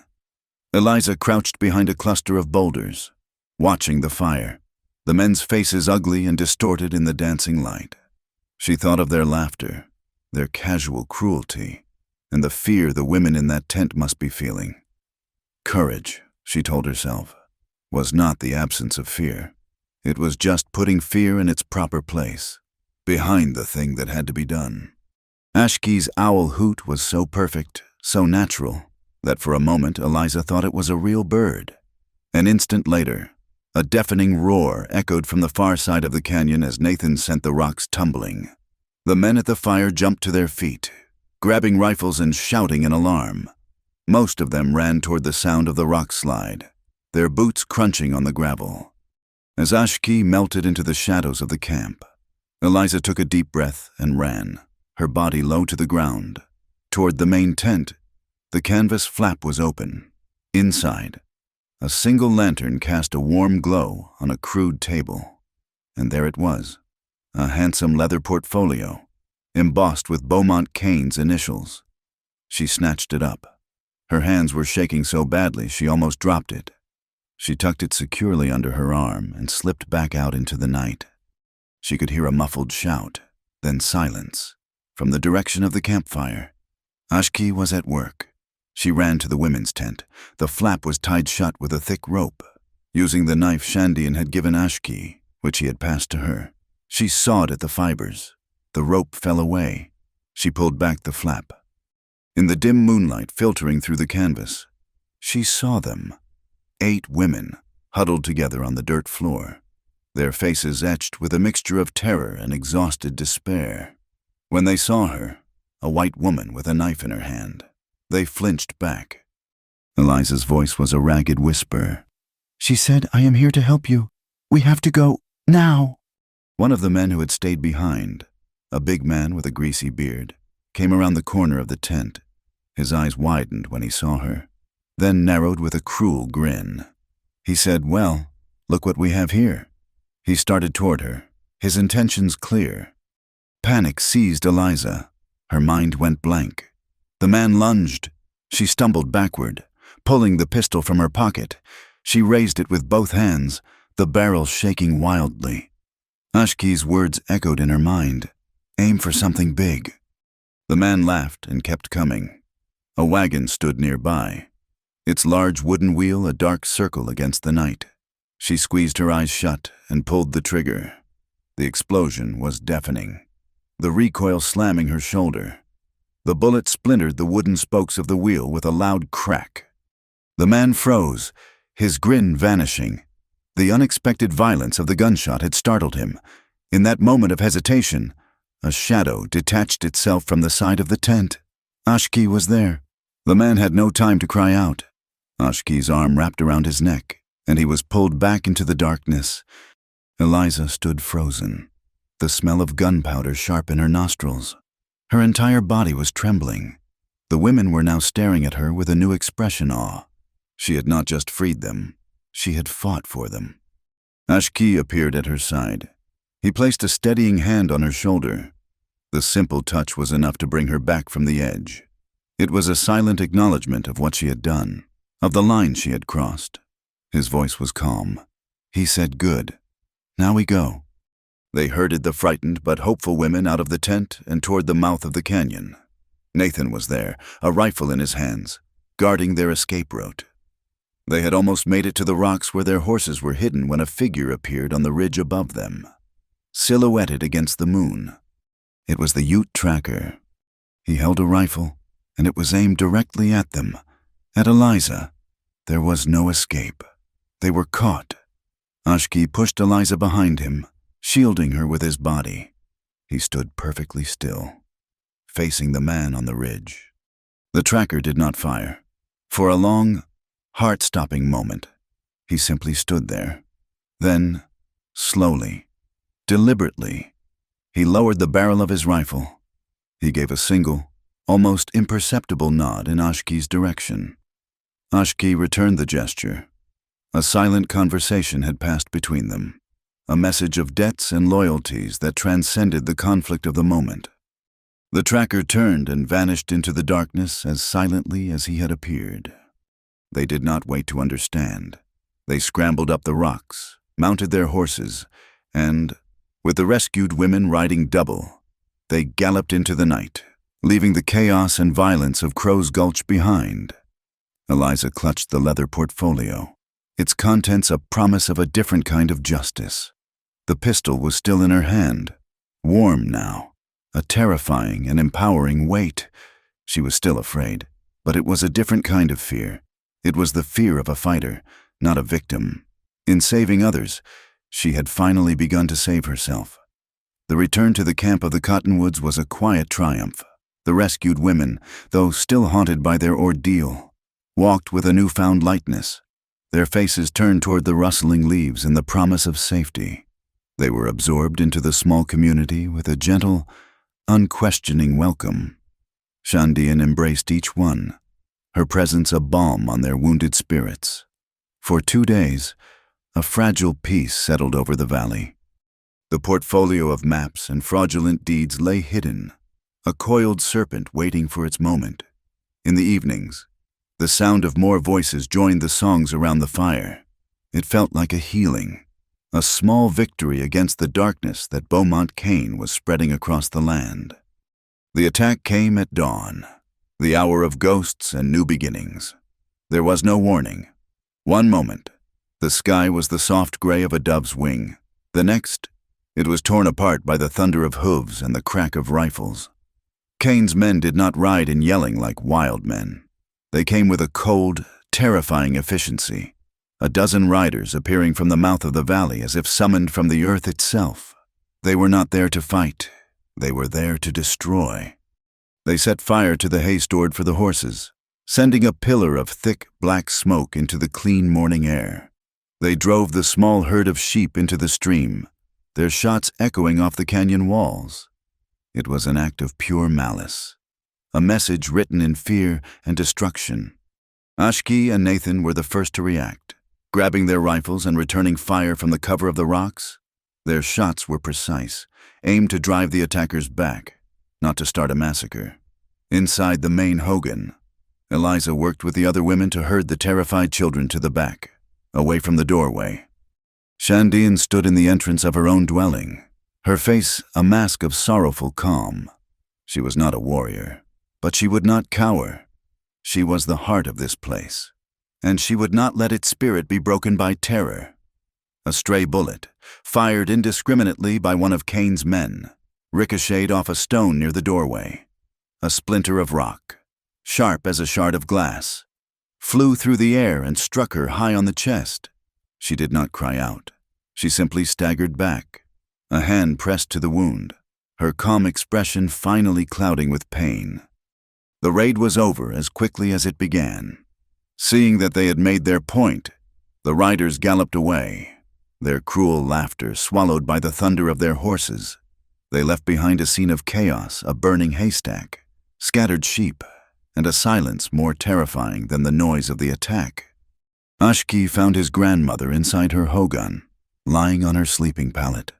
Eliza crouched behind a cluster of boulders, watching the fire, the men's faces ugly and distorted in the dancing light. She thought of their laughter, their casual cruelty, and the fear the women in that tent must be feeling. Courage, she told herself, was not the absence of fear. It was just putting fear in its proper place, behind the thing that had to be done. Ashki's owl hoot was so perfect, so natural, that for a moment Eliza thought it was a real bird. An instant later, a deafening roar echoed from the far side of the canyon as Nathan sent the rocks tumbling. The men at the fire jumped to their feet, grabbing rifles and shouting in alarm. Most of them ran toward the sound of the rock slide, their boots crunching on the gravel. As Ashki melted into the shadows of the camp, Eliza took a deep breath and ran, her body low to the ground. Toward the main tent, the canvas flap was open. Inside, a single lantern cast a warm glow on a crude table. And there it was, a handsome leather portfolio, embossed with Beaumont Kane's initials. She snatched it up. Her hands were shaking so badly she almost dropped it. She tucked it securely under her arm and slipped back out into the night. She could hear a muffled shout, then silence, from the direction of the campfire. Ashki was at work. She ran to the women's tent. The flap was tied shut with a thick rope. Using the knife Shandian had given Ashki, which he had passed to her, she sawed at the fibers. The rope fell away. She pulled back the flap. In the dim moonlight filtering through the canvas, she saw them. 8 women, huddled together on the dirt floor, their faces etched with a mixture of terror and exhausted despair. When they saw her, a white woman with a knife in her hand, they flinched back. Eliza's voice was a ragged whisper. "She said, I am here to help you. We have to go, now." One of the men who had stayed behind, a big man with a greasy beard, came around the corner of the tent. His eyes widened when he saw her, then narrowed with a cruel grin. He said, "Well, look what we have here." He started toward her, his intentions clear. Panic seized Eliza. Her mind went blank. The man lunged. She stumbled backward, pulling the pistol from her pocket. She raised it with both hands, the barrel shaking wildly. Ashki's words echoed in her mind. "Aim for something big." The man laughed and kept coming. A wagon stood nearby, its large wooden wheel a dark circle against the night. She squeezed her eyes shut and pulled the trigger. The explosion was deafening, the recoil slamming her shoulder. The bullet splintered the wooden spokes of the wheel with a loud crack. The man froze, his grin vanishing. The unexpected violence of the gunshot had startled him. In that moment of hesitation, a shadow detached itself from the side of the tent. Ashki was there. The man had no time to cry out. Ashki's arm wrapped around his neck, and he was pulled back into the darkness. Eliza stood frozen, the smell of gunpowder sharp in her nostrils. Her entire body was trembling. The women were now staring at her with a new expression awe. She had not just freed them, she had fought for them. Ashki appeared at her side. He placed a steadying hand on her shoulder. The simple touch was enough to bring her back from the edge. It was a silent acknowledgement of what she had done, of the line she had crossed. His voice was calm. He said, "Good. Now we go." They herded the frightened but hopeful women out of the tent and toward the mouth of the canyon. Nathan was there, a rifle in his hands, guarding their escape route. They had almost made it to the rocks where their horses were hidden when a figure appeared on the ridge above them, silhouetted against the moon. It was the Ute tracker. He held a rifle, and it was aimed directly at them, at Eliza. There was no escape. They were caught. Ashki pushed Eliza behind him, shielding her with his body. He stood perfectly still, facing the man on the ridge. The tracker did not fire. For a long, heart-stopping moment, he simply stood there. Then, slowly, deliberately, he lowered the barrel of his rifle. He gave a single, almost imperceptible nod in Ashki's direction. Ashki returned the gesture. A silent conversation had passed between them, a message of debts and loyalties that transcended the conflict of the moment. The tracker turned and vanished into the darkness as silently as he had appeared. They did not wait to understand. They scrambled up the rocks, mounted their horses, and, with the rescued women riding double, they galloped into the night, leaving the chaos and violence of Crow's Gulch behind. Eliza clutched the leather portfolio, its contents a promise of a different kind of justice. The pistol was still in her hand, warm now, a terrifying and empowering weight. She was still afraid, but it was a different kind of fear. It was the fear of a fighter, not a victim. In saving others, she had finally begun to save herself. The return to the camp of the Cottonwoods was a quiet triumph. The rescued women, though still haunted by their ordeal, walked with a newfound lightness, their faces turned toward the rustling leaves in the promise of safety. They were absorbed into the small community with a gentle, unquestioning welcome. Shandian embraced each one, her presence a balm on their wounded spirits. For 2 days, a fragile peace settled over the valley. The portfolio of maps and fraudulent deeds lay hidden, a coiled serpent waiting for its moment. In the evenings, the sound of more voices joined the songs around the fire. It felt like a healing, a small victory against the darkness that Beaumont Kane was spreading across the land. The attack came at dawn, the hour of ghosts and new beginnings. There was no warning. One moment, the sky was the soft gray of a dove's wing. The next, it was torn apart by the thunder of hooves and the crack of rifles. Kane's men did not ride in yelling like wild men. They came with a cold, terrifying efficiency. a dozen riders appearing from the mouth of the valley as if summoned from the earth itself. They were not there to fight. They were there to destroy. They set fire to the hay stored for the horses, sending a pillar of thick black smoke into the clean morning air. They drove the small herd of sheep into the stream, their shots echoing off the canyon walls. It was an act of pure malice, a message written in fear and destruction. Ashki and Nathan were the first to react, grabbing their rifles and returning fire from the cover of the rocks. Their shots were precise, aimed to drive the attackers back, not to start a massacre. Inside the main hogan, Eliza worked with the other women to herd the terrified children to the back, away from the doorway. Shandian stood in the entrance of her own dwelling, her face a mask of sorrowful calm. She was not a warrior, but she would not cower. She was the heart of this place, and she would not let its spirit be broken by terror. A stray bullet, fired indiscriminately by one of Cain's men, ricocheted off a stone near the doorway. A splinter of rock, sharp as a shard of glass, flew through the air and struck her high on the chest. She did not cry out. She simply staggered back, a hand pressed to the wound, her calm expression finally clouding with pain. The raid was over as quickly as it began. Seeing that they had made their point, the riders galloped away, their cruel laughter swallowed by the thunder of their horses. They left behind a scene of chaos, a burning haystack, scattered sheep, and a silence more terrifying than the noise of the attack. Ashki found his grandmother inside her hogan, lying on her sleeping pallet.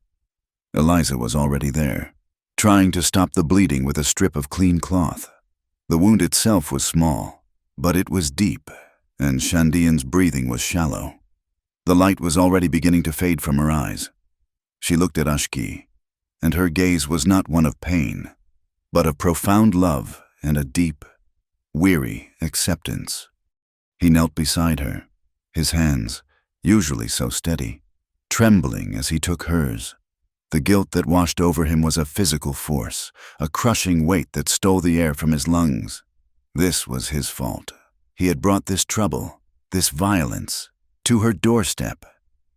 Eliza was already there, trying to stop the bleeding with a strip of clean cloth. The wound itself was small, but it was deep, and Shandian's breathing was shallow. The light was already beginning to fade from her eyes. She looked at Ashki, and her gaze was not one of pain, but of profound love and a deep, weary acceptance. He knelt beside her, his hands, usually so steady, trembling as he took hers. The guilt that washed over him was a physical force, a crushing weight that stole the air from his lungs. This was his fault. He had brought this trouble, this violence, to her doorstep.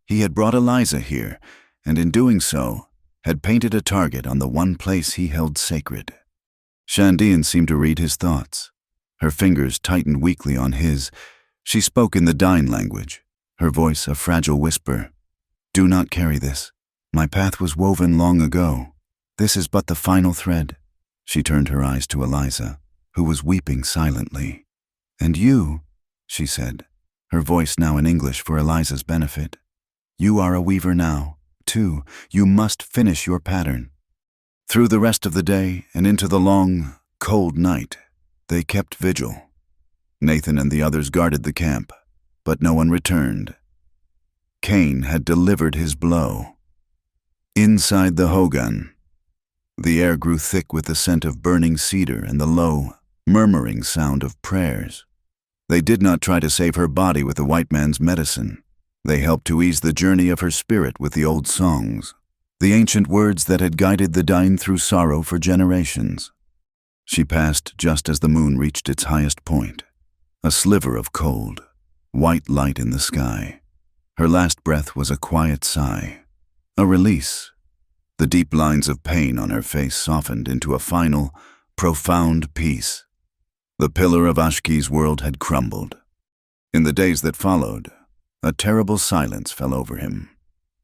He had brought Eliza here, and in doing so, had painted a target on the one place he held sacred. Shandian seemed to read his thoughts. Her fingers tightened weakly on his. She spoke in the Dine language, her voice a fragile whisper. "Do not carry this. My path was woven long ago. This is but the final thread." She turned her eyes to Eliza, who was weeping silently. "And you," she said, her voice now in English for Eliza's benefit. "You are a weaver now, too. You must finish your pattern." Through the rest of the day and into the long, cold night, they kept vigil. Nathan and the others guarded the camp, but no one returned. Cain had delivered his blow. Inside the hogan, the air grew thick with the scent of burning cedar and the low, murmuring sound of prayers. They did not try to save her body with the white man's medicine. They helped to ease the journey of her spirit with the old songs, the ancient words that had guided the Dine through sorrow for generations. She passed just as the moon reached its highest point, a sliver of cold, white light in the sky. Her last breath was a quiet sigh, a release. The deep lines of pain on her face softened into a final, profound peace. The pillar of Ashki's world had crumbled. In the days that followed, a terrible silence fell over him.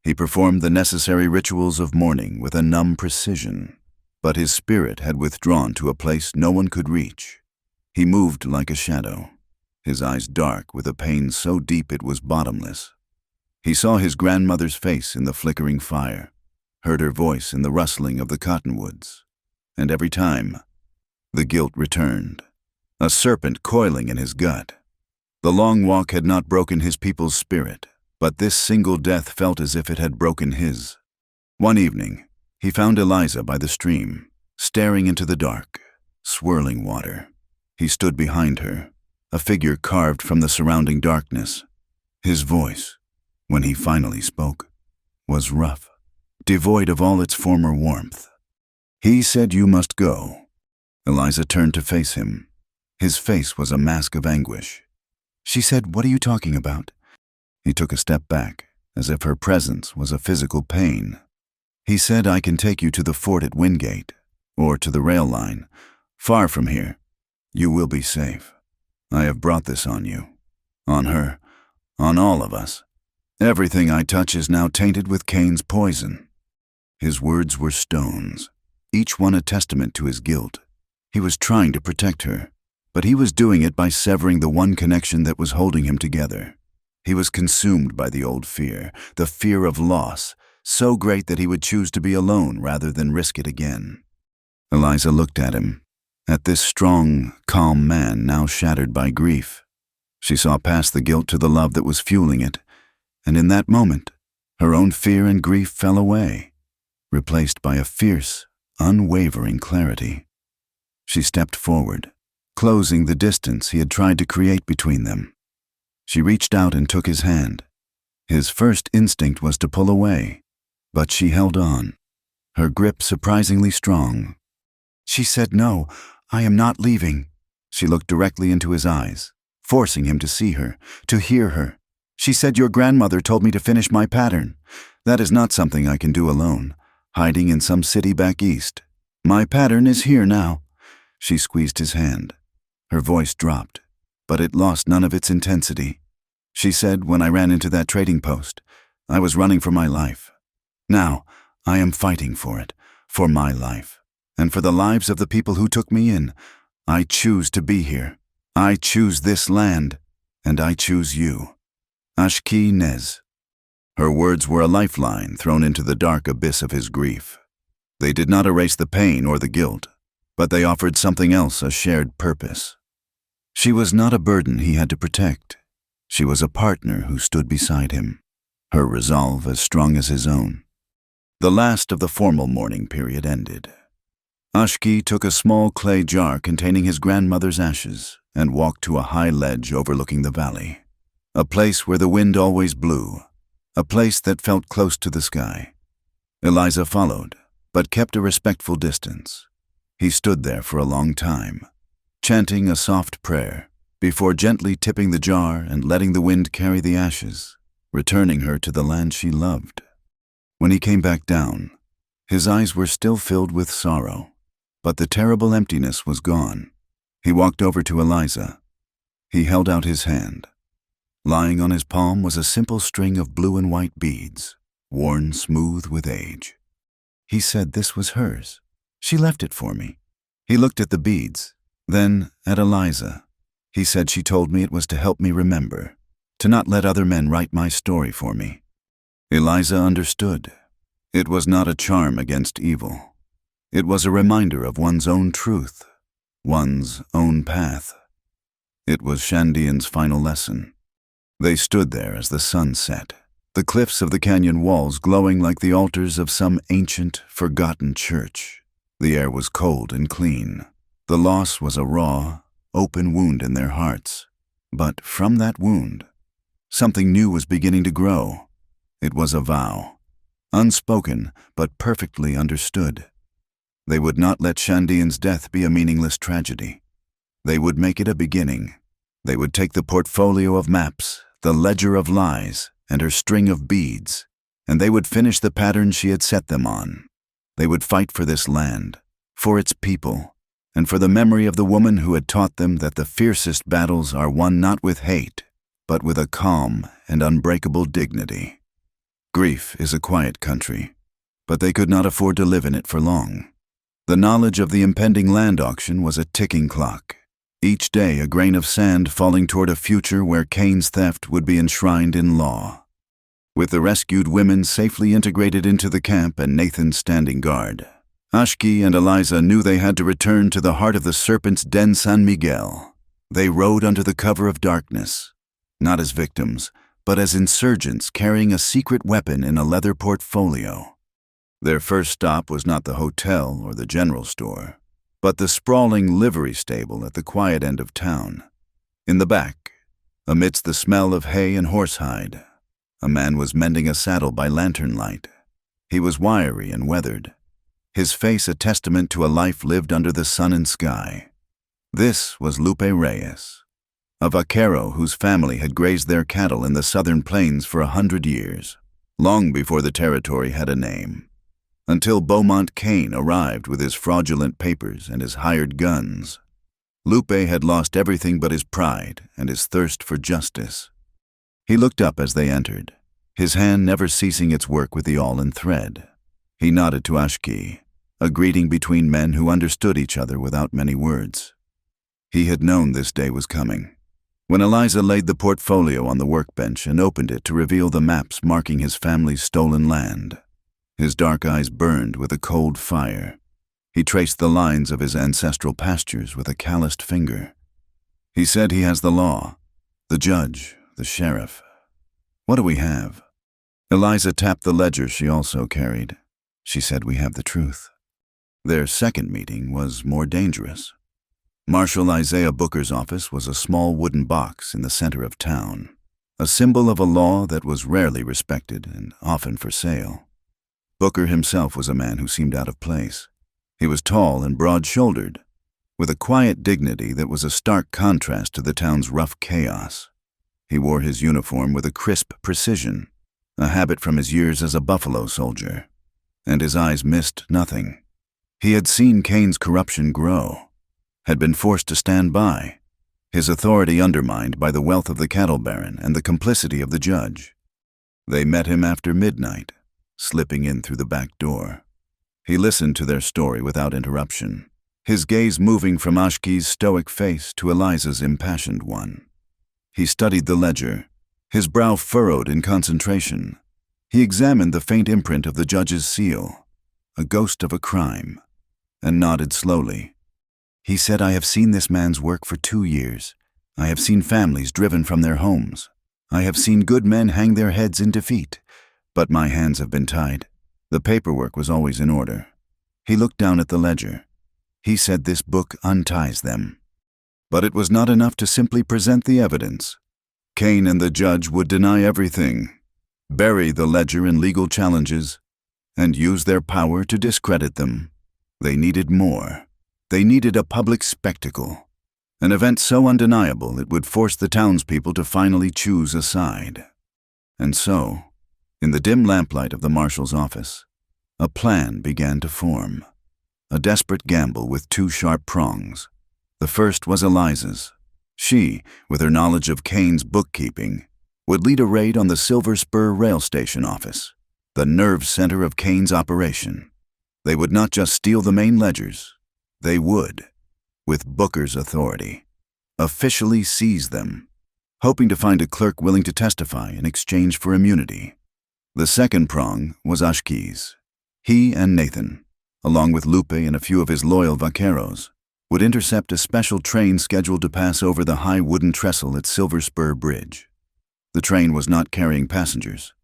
He performed the necessary rituals of mourning with a numb precision, but his spirit had withdrawn to a place no one could reach. He moved like a shadow, his eyes dark with a pain so deep it was bottomless. He saw his grandmother's face in the flickering fire, heard her voice in the rustling of the cottonwoods, and every time, the guilt returned, a serpent coiling in his gut. The long walk had not broken his people's spirit, but this single death felt as if it had broken his. One evening, he found Eliza by the stream, staring into the dark, swirling water. He stood behind her, a figure carved from the surrounding darkness. His voice, when he finally spoke, was rough, devoid of all its former warmth. He said, "You must go." Eliza turned to face him. His face was a mask of anguish. She said, "What are you talking about?" He took a step back, as if her presence was a physical pain. He said, "I can take you to the fort at Wingate, or to the rail line. Far from here. You will be safe. I have brought this on you. On her. On all of us. Everything I touch is now tainted with Cain's poison." His words were stones, each one a testament to his guilt. He was trying to protect her, but he was doing it by severing the one connection that was holding him together. He was consumed by the old fear, the fear of loss, so great that he would choose to be alone rather than risk it again. Eliza looked at him, at this strong, calm man now shattered by grief. She saw past the guilt to the love that was fueling it, and in that moment, her own fear and grief fell away, replaced by a fierce, unwavering clarity. She stepped forward, closing the distance he had tried to create between them. She reached out and took his hand. His first instinct was to pull away, but she held on, her grip surprisingly strong. She said, "No, I am not leaving." She looked directly into his eyes, forcing him to see her, to hear her. She said, "Your grandmother told me to finish my pattern. That is not something I can do alone, hiding in some city back east. My pattern is here now." She squeezed his hand. Her voice dropped, but it lost none of its intensity. She said, "When I ran into that trading post, I was running for my life. Now, I am fighting for it, for my life, and for the lives of the people who took me in. I choose to be here. I choose this land, and I choose you. Ashki Nez." Her words were a lifeline thrown into the dark abyss of his grief. They did not erase the pain or the guilt, but they offered something else, a shared purpose. She was not a burden he had to protect. She was a partner who stood beside him, her resolve as strong as his own. The last of the formal mourning period ended. Ashki took a small clay jar containing his grandmother's ashes and walked to a high ledge overlooking the valley, a place where the wind always blew, a place that felt close to the sky. Eliza followed, but kept a respectful distance. He stood there for a long time, chanting a soft prayer, before gently tipping the jar and letting the wind carry the ashes, returning her to the land she loved. When he came back down, his eyes were still filled with sorrow, but the terrible emptiness was gone. He walked over to Eliza. He held out his hand. Lying on his palm was a simple string of blue and white beads, worn smooth with age. He said this was hers. She left it for me. He looked at the beads, then at Eliza. He said she told me it was to help me remember, to not let other men write my story for me. Eliza understood. It was not a charm against evil. It was a reminder of one's own truth, one's own path. It was Shandian's final lesson. They stood there as the sun set, the cliffs of the canyon walls glowing like the altars of some ancient, forgotten church. The air was cold and clean. The loss was a raw, open wound in their hearts. But from that wound, something new was beginning to grow. It was a vow, unspoken but perfectly understood. They would not let Shandian's death be a meaningless tragedy. They would make it a beginning. They would take the portfolio of maps, the ledger of lies, and her string of beads, and they would finish the pattern she had set them on. They would fight for this land, for its people, and for the memory of the woman who had taught them that the fiercest battles are won not with hate, but with a calm and unbreakable dignity. Grief is a quiet country, but they could not afford to live in it for long. The knowledge of the impending land auction was a ticking clock, each day a grain of sand falling toward a future where Cain's theft would be enshrined in law. With the rescued women safely integrated into the camp and Nathan standing guard, Ashki and Eliza knew they had to return to the heart of the serpent's den San Miguel. They rode under the cover of darkness, not as victims, but as insurgents carrying a secret weapon in a leather portfolio. Their first stop was not the hotel or the general store, but the sprawling livery stable at the quiet end of town. In the back, amidst the smell of hay and horsehide, a man was mending a saddle by lantern light. He was wiry and weathered, his face a testament to a life lived under the sun and sky. This was Lupe Reyes. a vaquero whose family had grazed their cattle in the southern plains for 100 years, long before the territory had a name, until Beaumont Kane arrived with his fraudulent papers and his hired guns. Lupe had lost everything but his pride and his thirst for justice. He looked up as they entered, his hand never ceasing its work with the awl and thread. He nodded to Ashki, a greeting between men who understood each other without many words. He had known this day was coming. When Eliza laid the portfolio on the workbench and opened it to reveal the maps marking his family's stolen land, his dark eyes burned with a cold fire. He traced the lines of his ancestral pastures with a calloused finger. He said he has the law, the judge, the sheriff. What do we have? Eliza tapped the ledger she also carried. She said, we have the truth. Their second meeting was more dangerous. Marshal Isaiah Booker's office was a small wooden box in the center of town, a symbol of a law that was rarely respected and often for sale. Booker himself was a man who seemed out of place. He was tall and broad-shouldered, with a quiet dignity that was a stark contrast to the town's rough chaos. He wore his uniform with a crisp precision, a habit from his years as a buffalo soldier, and his eyes missed nothing. He had seen Kane's corruption grow, had been forced to stand by, his authority undermined by the wealth of the cattle baron and the complicity of the judge. They met him after midnight, slipping in through the back door. He listened to their story without interruption, his gaze moving from Ashki's stoic face to Eliza's impassioned one. He studied the ledger, his brow furrowed in concentration. He examined the faint imprint of the judge's seal, a ghost of a crime, and nodded slowly. He said, I have seen this man's work for 2 years. I have seen families driven from their homes. I have seen good men hang their heads in defeat, but my hands have been tied. The paperwork was always in order. He looked down at the ledger. He said this book unties them. But it was not enough to simply present the evidence. Kane and the judge would deny everything, bury the ledger in legal challenges, and use their power to discredit them. They needed more. They needed a public spectacle, an event so undeniable it would force the townspeople to finally choose a side. And so, in the dim lamplight of the marshal's office, a plan began to form, a desperate gamble with 2 sharp prongs. The first was Eliza's. She, with her knowledge of Kane's bookkeeping, would lead a raid on the Silver Spur rail station office, the nerve center of Kane's operation. They would not just steal the main ledgers. They would, with Booker's authority, officially seize them, hoping to find a clerk willing to testify in exchange for immunity. The second prong was Ashki's. He and Nathan, along with Lupe and a few of his loyal vaqueros, would intercept a special train scheduled to pass over the high wooden trestle at Silver Spur Bridge. The train was not carrying passengers.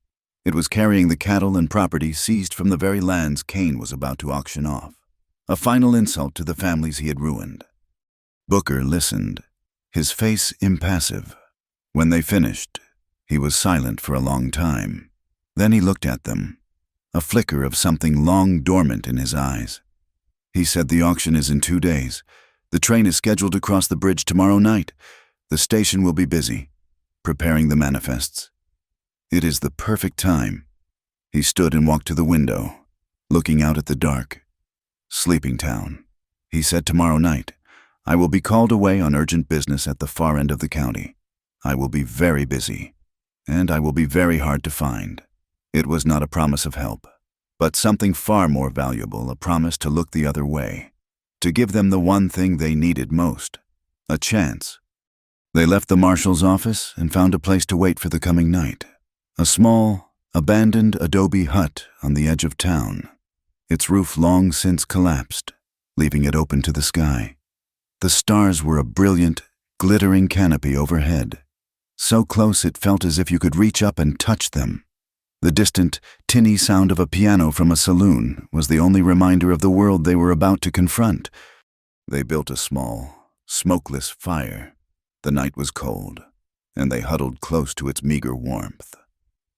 It was carrying the cattle and property seized from the very lands Kane was about to auction off, a final insult to the families he had ruined. Booker listened, his face impassive. When they finished, he was silent for a long time. Then he looked at them, a flicker of something long dormant in his eyes. He said, the auction is in 2 days. The train is scheduled to cross the bridge tomorrow night. The station will be busy, preparing the manifests. It is the perfect time. He stood and walked to the window, looking out at the dark, sleeping town. He said, tomorrow night, I will be called away on urgent business at the far end of the county. I will be very busy, and I will be very hard to find. It was not a promise of help, but something far more valuable, a promise to look the other way, to give them the one thing they needed most, a chance. They left the marshal's office and found a place to wait for the coming night, a small, abandoned adobe hut on the edge of town, its roof long since collapsed, leaving it open to the sky. The stars were a brilliant, glittering canopy overhead, so close it felt as if you could reach up and touch them. The distant, tinny sound of a piano from a saloon was the only reminder of the world they were about to confront. They built a small, smokeless fire. The night was cold, and they huddled close to its meager warmth.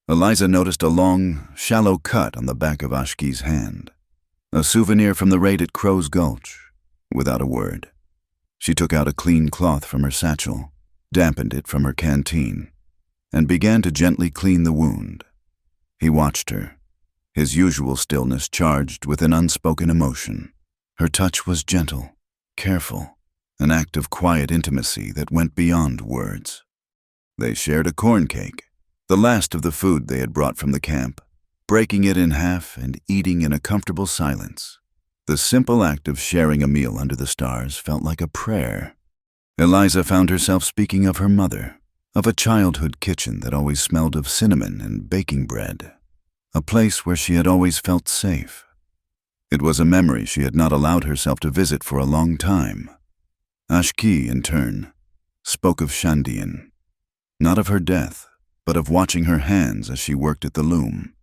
Eliza noticed a long, shallow cut on the back of Ashki's hand, a souvenir from the raid at Crow's Gulch. Without a word, she took out a clean cloth from her satchel. dampened it from her canteen, and began to gently clean the wound. He watched her, his usual stillness charged with an unspoken emotion. Her touch was gentle, careful, an act of quiet intimacy that went beyond words. They shared a corn cake, the last of the food they had brought from the camp, breaking it in half and eating in a comfortable silence. The simple act of sharing a meal under the stars felt like a prayer. Eliza found herself speaking of her mother, of a childhood kitchen that always smelled of cinnamon and baking bread, a place where she had always felt safe. It was a memory she had not allowed herself to visit for a long time. Ashki, in turn, spoke of Shandian, not of her death, but of watching her hands as she worked at the loom,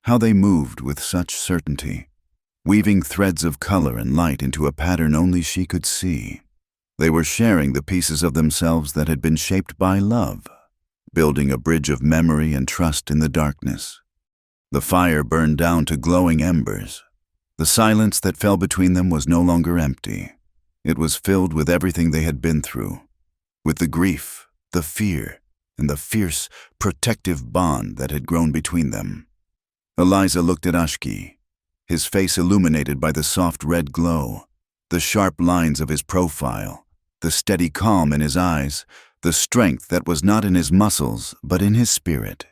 how they moved with such certainty, weaving threads of color and light into a pattern only she could see. They were sharing the pieces of themselves that had been shaped by love, building a bridge of memory and trust in the darkness. The fire burned down to glowing embers. The silence that fell between them was no longer empty. It was filled with everything they had been through, with the grief, the fear, and the fierce, protective bond that had grown between them. Eliza looked at Ashki, his face illuminated by the soft red glow, the sharp lines of his profile, the steady calm in his eyes, the strength that was not in his muscles but in his spirit.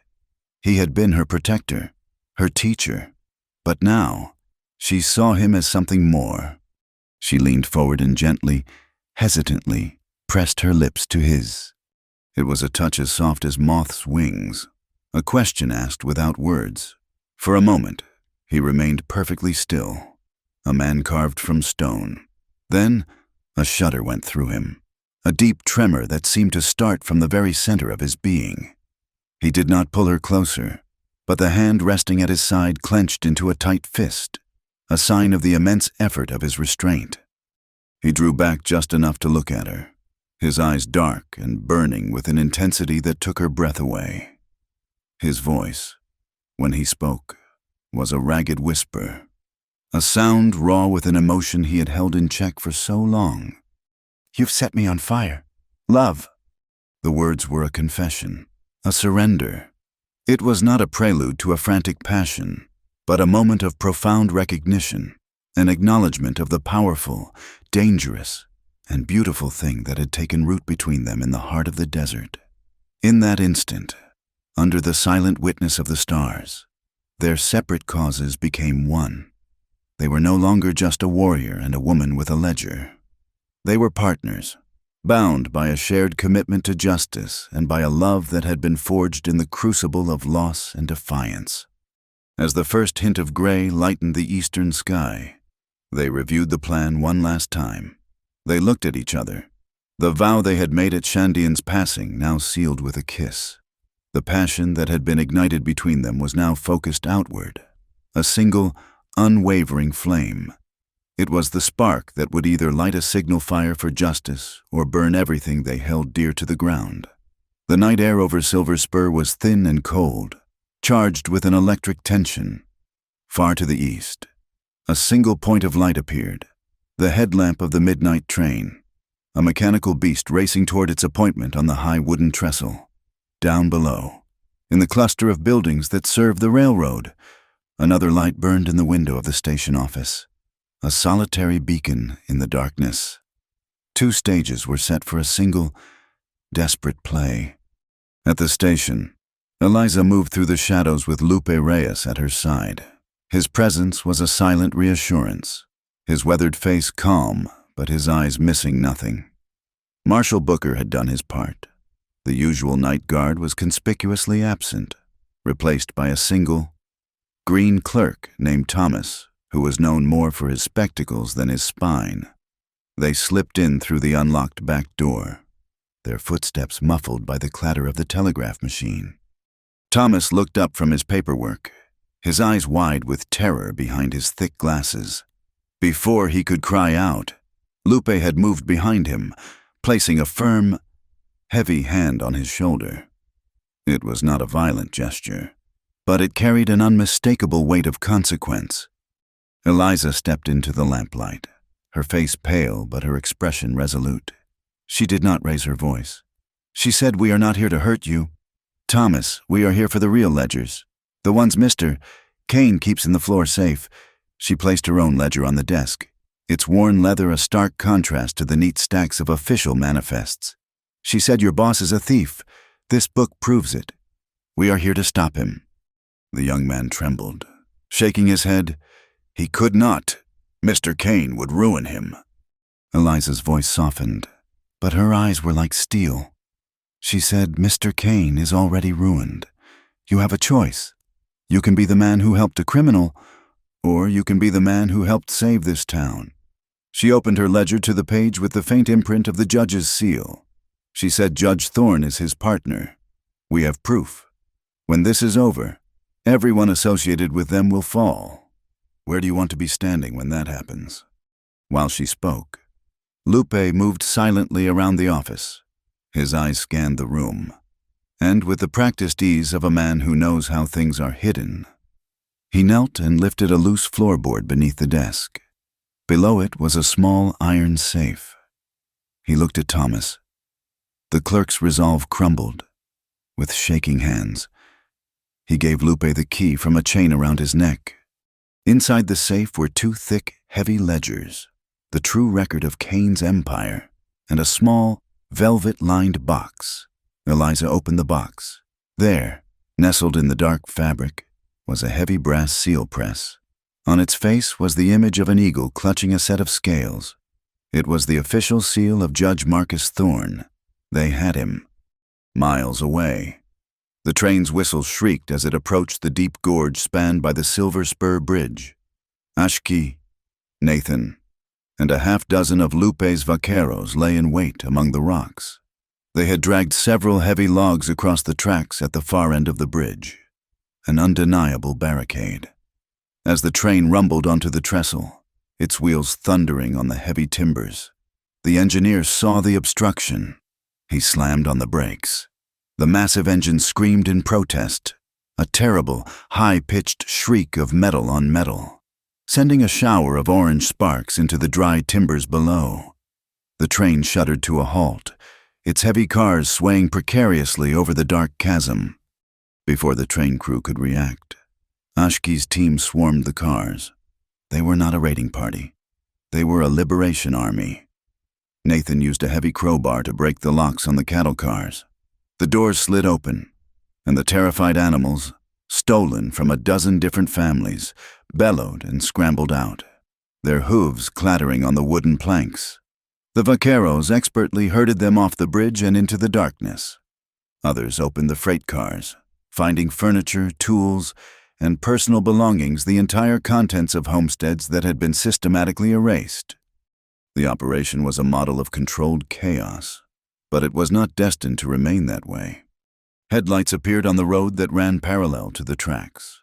He had been her protector, her teacher, but now she saw him as something more. She leaned forward and gently, hesitantly, pressed her lips to his. It was a touch as soft as moth's wings, a question asked without words. For a moment, he remained perfectly still, a man carved from stone. Then, a shudder went through him, a deep tremor that seemed to start from the very center of his being. He did not pull her closer, but the hand resting at his side clenched into a tight fist, a sign of the immense effort of his restraint. He drew back just enough to look at her, his eyes dark and burning with an intensity that took her breath away. His voice, when he spoke, was a ragged whisper, a sound raw with an emotion he had held in check for so long. "You've set me on fire. Love." The words were a confession, a surrender. It was not a prelude to a frantic passion, but a moment of profound recognition, an acknowledgement of the powerful, dangerous, and beautiful thing that had taken root between them in the heart of the desert. In that instant, under the silent witness of the stars, their separate causes became one. They were no longer just a warrior and a woman with a ledger. They were partners, bound by a shared commitment to justice and by a love that had been forged in the crucible of loss and defiance. As the first hint of gray lightened the eastern sky, they reviewed the plan one last time. They looked at each other, the vow they had made at Shandian's passing now sealed with a kiss. The passion that had been ignited between them was now focused outward, a single, unwavering flame. It was the spark that would either light a signal fire for justice or burn everything they held dear to the ground. The night air over Silver Spur was thin and cold, charged with an electric tension. Far to the east, a single point of light appeared, the headlamp of the midnight train, a mechanical beast racing toward its appointment on the high wooden trestle. Down below, in the cluster of buildings that served the railroad, another light burned in the window of the station office, a solitary beacon in the darkness. 2 stages were set for a single, desperate play. At the station, Eliza moved through the shadows with Lupe Reyes at her side. His presence was a silent reassurance, his weathered face calm, but his eyes missing nothing. Marshal Booker had done his part. The usual night guard was conspicuously absent, replaced by a single, green clerk named Thomas, who was known more for his spectacles than his spine. They slipped in through the unlocked back door, their footsteps muffled by the clatter of the telegraph machine. Thomas looked up from his paperwork, his eyes wide with terror behind his thick glasses. Before he could cry out, Lupe had moved behind him, placing a firm, heavy hand on his shoulder. It was not a violent gesture, but it carried an unmistakable weight of consequence. Eliza stepped into the lamplight, her face pale but her expression resolute. She did not raise her voice. She said, "We are not here to hurt you. Thomas, we are here for the real ledgers. The ones Mr. Kane keeps in the floor safe." She placed her own ledger on the desk, its worn leather a stark contrast to the neat stacks of official manifests. She said, "Your boss is a thief. This book proves it. We are here to stop him." The young man trembled, shaking his head. "He could not. Mr. Kane would ruin him." Eliza's voice softened, but her eyes were like steel. She said, "Mr. Kane is already ruined. You have a choice. You can be the man who helped a criminal, or you can be the man who helped save this town." She opened her ledger to the page with the faint imprint of the judge's seal. She said, "Judge Thorne is his partner. We have proof. When this is over, everyone associated with them will fall. Where do you want to be standing when that happens?" While she spoke, Lupe moved silently around the office. His eyes scanned the room, and with the practiced ease of a man who knows how things are hidden, he knelt and lifted a loose floorboard beneath the desk. Below it was a small iron safe. He looked at Thomas. The clerk's resolve crumbled. With shaking hands, he gave Lupe the key from a chain around his neck. Inside the safe were 2 thick, heavy ledgers, the true record of Kane's empire, and a small, velvet-lined box. Eliza opened the box. There, nestled in the dark fabric, was a heavy brass seal press. On its face was the image of an eagle clutching a set of scales. It was the official seal of Judge Marcus Thorne. They had him. Miles away, the train's whistle shrieked as it approached the deep gorge spanned by the Silver Spur Bridge. Ashki, Nathan, and a half-dozen of Lupe's vaqueros lay in wait among the rocks. They had dragged several heavy logs across the tracks at the far end of the bridge, an undeniable barricade. As the train rumbled onto the trestle, its wheels thundering on the heavy timbers, the engineer saw the obstruction. He slammed on the brakes. The massive engine screamed in protest, a terrible, high-pitched shriek of metal on metal, sending a shower of orange sparks into the dry timbers below. The train shuddered to a halt, its heavy cars swaying precariously over the dark chasm. Before the train crew could react, Ashki's team swarmed the cars. They were not a raiding party. They were a liberation army. Nathan used a heavy crowbar to break the locks on the cattle cars. The doors slid open, and the terrified animals, stolen from a dozen different families, bellowed and scrambled out, their hooves clattering on the wooden planks. The vaqueros expertly herded them off the bridge and into the darkness. Others opened the freight cars, finding furniture, tools, and personal belongings, the entire contents of homesteads that had been systematically erased. The operation was a model of controlled chaos, but it was not destined to remain that way. Headlights appeared on the road that ran parallel to the tracks.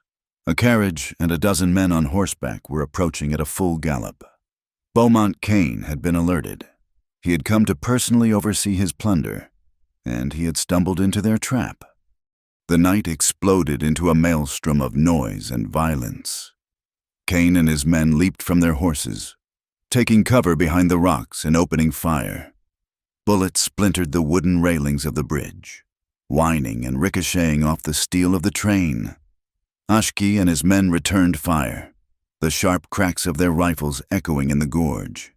A carriage and a dozen men on horseback were approaching at a full gallop. Beaumont Kane had been alerted. He had come to personally oversee his plunder, and he had stumbled into their trap. The night exploded into a maelstrom of noise and violence. Kane and his men leaped from their horses, taking cover behind the rocks and opening fire. Bullets splintered the wooden railings of the bridge, whining and ricocheting off the steel of the train. Ashki and his men returned fire, the sharp cracks of their rifles echoing in the gorge.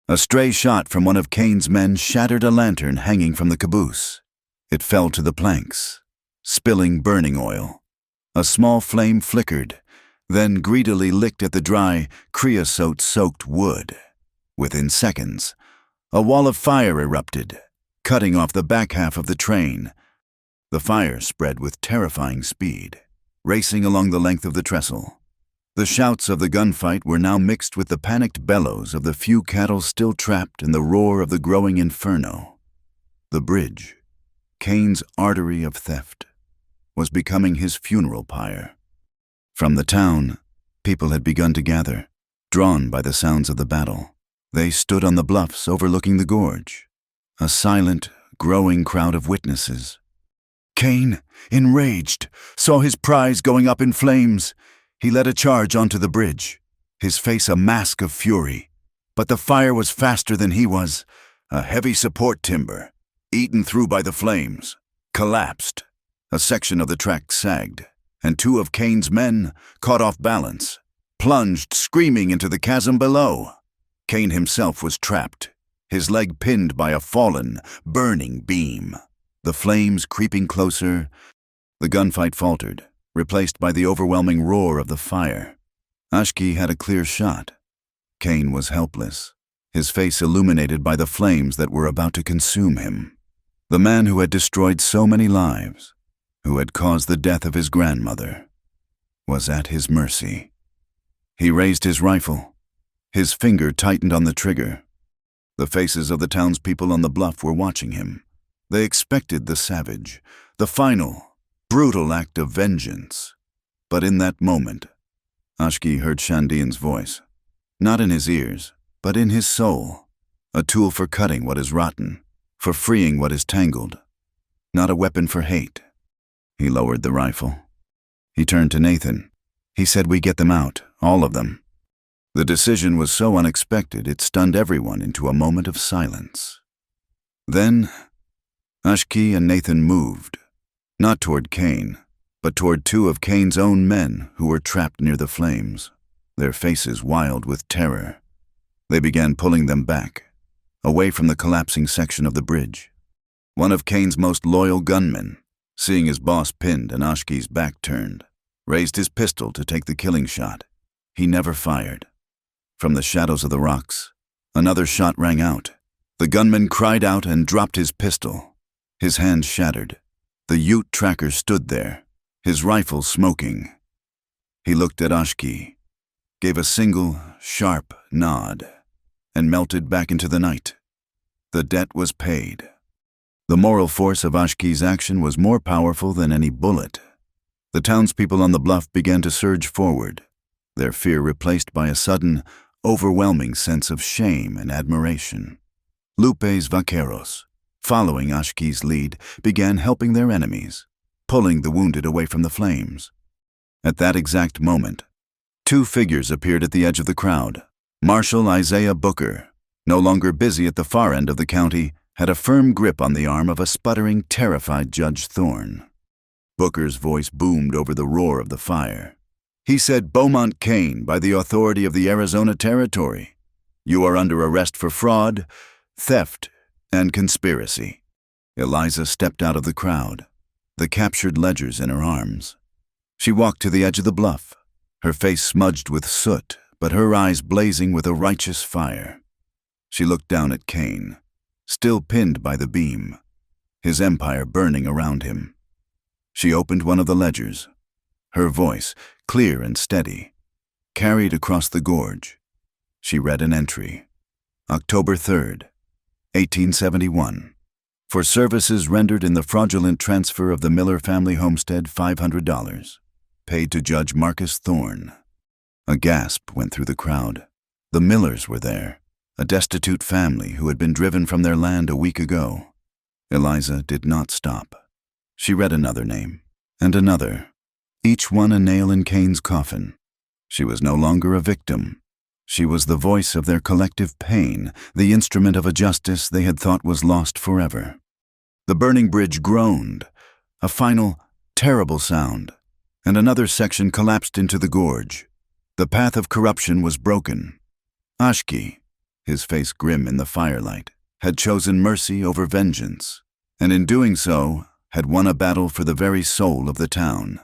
A stray shot from one of Kane's men shattered a lantern hanging from the caboose. It fell to the planks, spilling burning oil. A small flame flickered, then greedily licked at the dry, creosote-soaked wood. Within seconds, a wall of fire erupted, cutting off the back half of the train. The fire spread with terrifying speed, racing along the length of the trestle. The shouts of the gunfight were now mixed with the panicked bellows of the few cattle still trapped and the roar of the growing inferno. The bridge, Kane's artery of theft, was becoming his funeral pyre. From the town, people had begun to gather, drawn by the sounds of the battle. They stood on the bluffs overlooking the gorge, a silent, growing crowd of witnesses. Kane, enraged, saw his prize going up in flames. He led a charge onto the bridge, his face a mask of fury. But the fire was faster than he was, a heavy support timber, eaten through by the flames, collapsed. A section of the track sagged, and two of Cain's men, caught off balance, plunged screaming into the chasm below. Cain himself was trapped, his leg pinned by a fallen, burning beam. The flames creeping closer, the gunfight faltered, replaced by the overwhelming roar of the fire. Ashki had a clear shot. Cain was helpless, his face illuminated by the flames that were about to consume him. The man who had destroyed so many lives, who had caused the death of his grandmother, was at his mercy. He raised his rifle. His finger tightened on the trigger. The faces of the townspeople on the bluff were watching him. They expected the savage, the final, brutal act of vengeance. But in that moment, Ashki heard Shandian's voice, not in his ears, but in his soul, a tool for cutting what is rotten, for freeing what is tangled, not a weapon for hate. He lowered the rifle. He turned to Nathan. He said, "We get them out, all of them." The decision was so unexpected it stunned everyone into a moment of silence. Then, Ashki and Nathan moved, not toward Cain, but toward two of Cain's own men who were trapped near the flames, their faces wild with terror. They began pulling them back, away from the collapsing section of the bridge. One of Cain's most loyal gunmen, seeing his boss pinned and Ashki's back turned, raised his pistol to take the killing shot. He never fired. From the shadows of the rocks, another shot rang out. The gunman cried out and dropped his pistol. His hand shattered. The Ute tracker stood there, his rifle smoking. He looked at Ashki, gave a single, sharp nod, and melted back into the night. The debt was paid. The moral force of Ashki's action was more powerful than any bullet. The townspeople on the bluff began to surge forward, their fear replaced by a sudden, overwhelming sense of shame and admiration. Lupe's vaqueros, following Ashki's lead, began helping their enemies, pulling the wounded away from the flames. At that exact moment, two figures appeared at the edge of the crowd. Marshal Isaiah Booker, no longer busy at the far end of the county, had a firm grip on the arm of a sputtering, terrified Judge Thorne. Booker's voice boomed over the roar of the fire. He said, "Beaumont Cain, by the authority of the Arizona Territory, you are under arrest for fraud, theft, and conspiracy." Eliza stepped out of the crowd, the captured ledgers in her arms. She walked to the edge of the bluff, her face smudged with soot, but her eyes blazing with a righteous fire. She looked down at Cain, still pinned by the beam, his empire burning around him. She opened one of the ledgers. Her voice, clear and steady, carried across the gorge. She read an entry. October 3rd, 1871. For services rendered in the fraudulent transfer of the Miller family homestead, $500. Paid to Judge Marcus Thorne. A gasp went through the crowd. The Millers were there, a destitute family who had been driven from their land a week ago. Eliza did not stop. She read another name, and another, each one a nail in Cain's coffin. She was no longer a victim. She was the voice of their collective pain, the instrument of a justice they had thought was lost forever. The burning bridge groaned, a final, terrible sound, and another section collapsed into the gorge. The path of corruption was broken. Ashki, his face grim in the firelight, had chosen mercy over vengeance, and in doing so, had won a battle for the very soul of the town.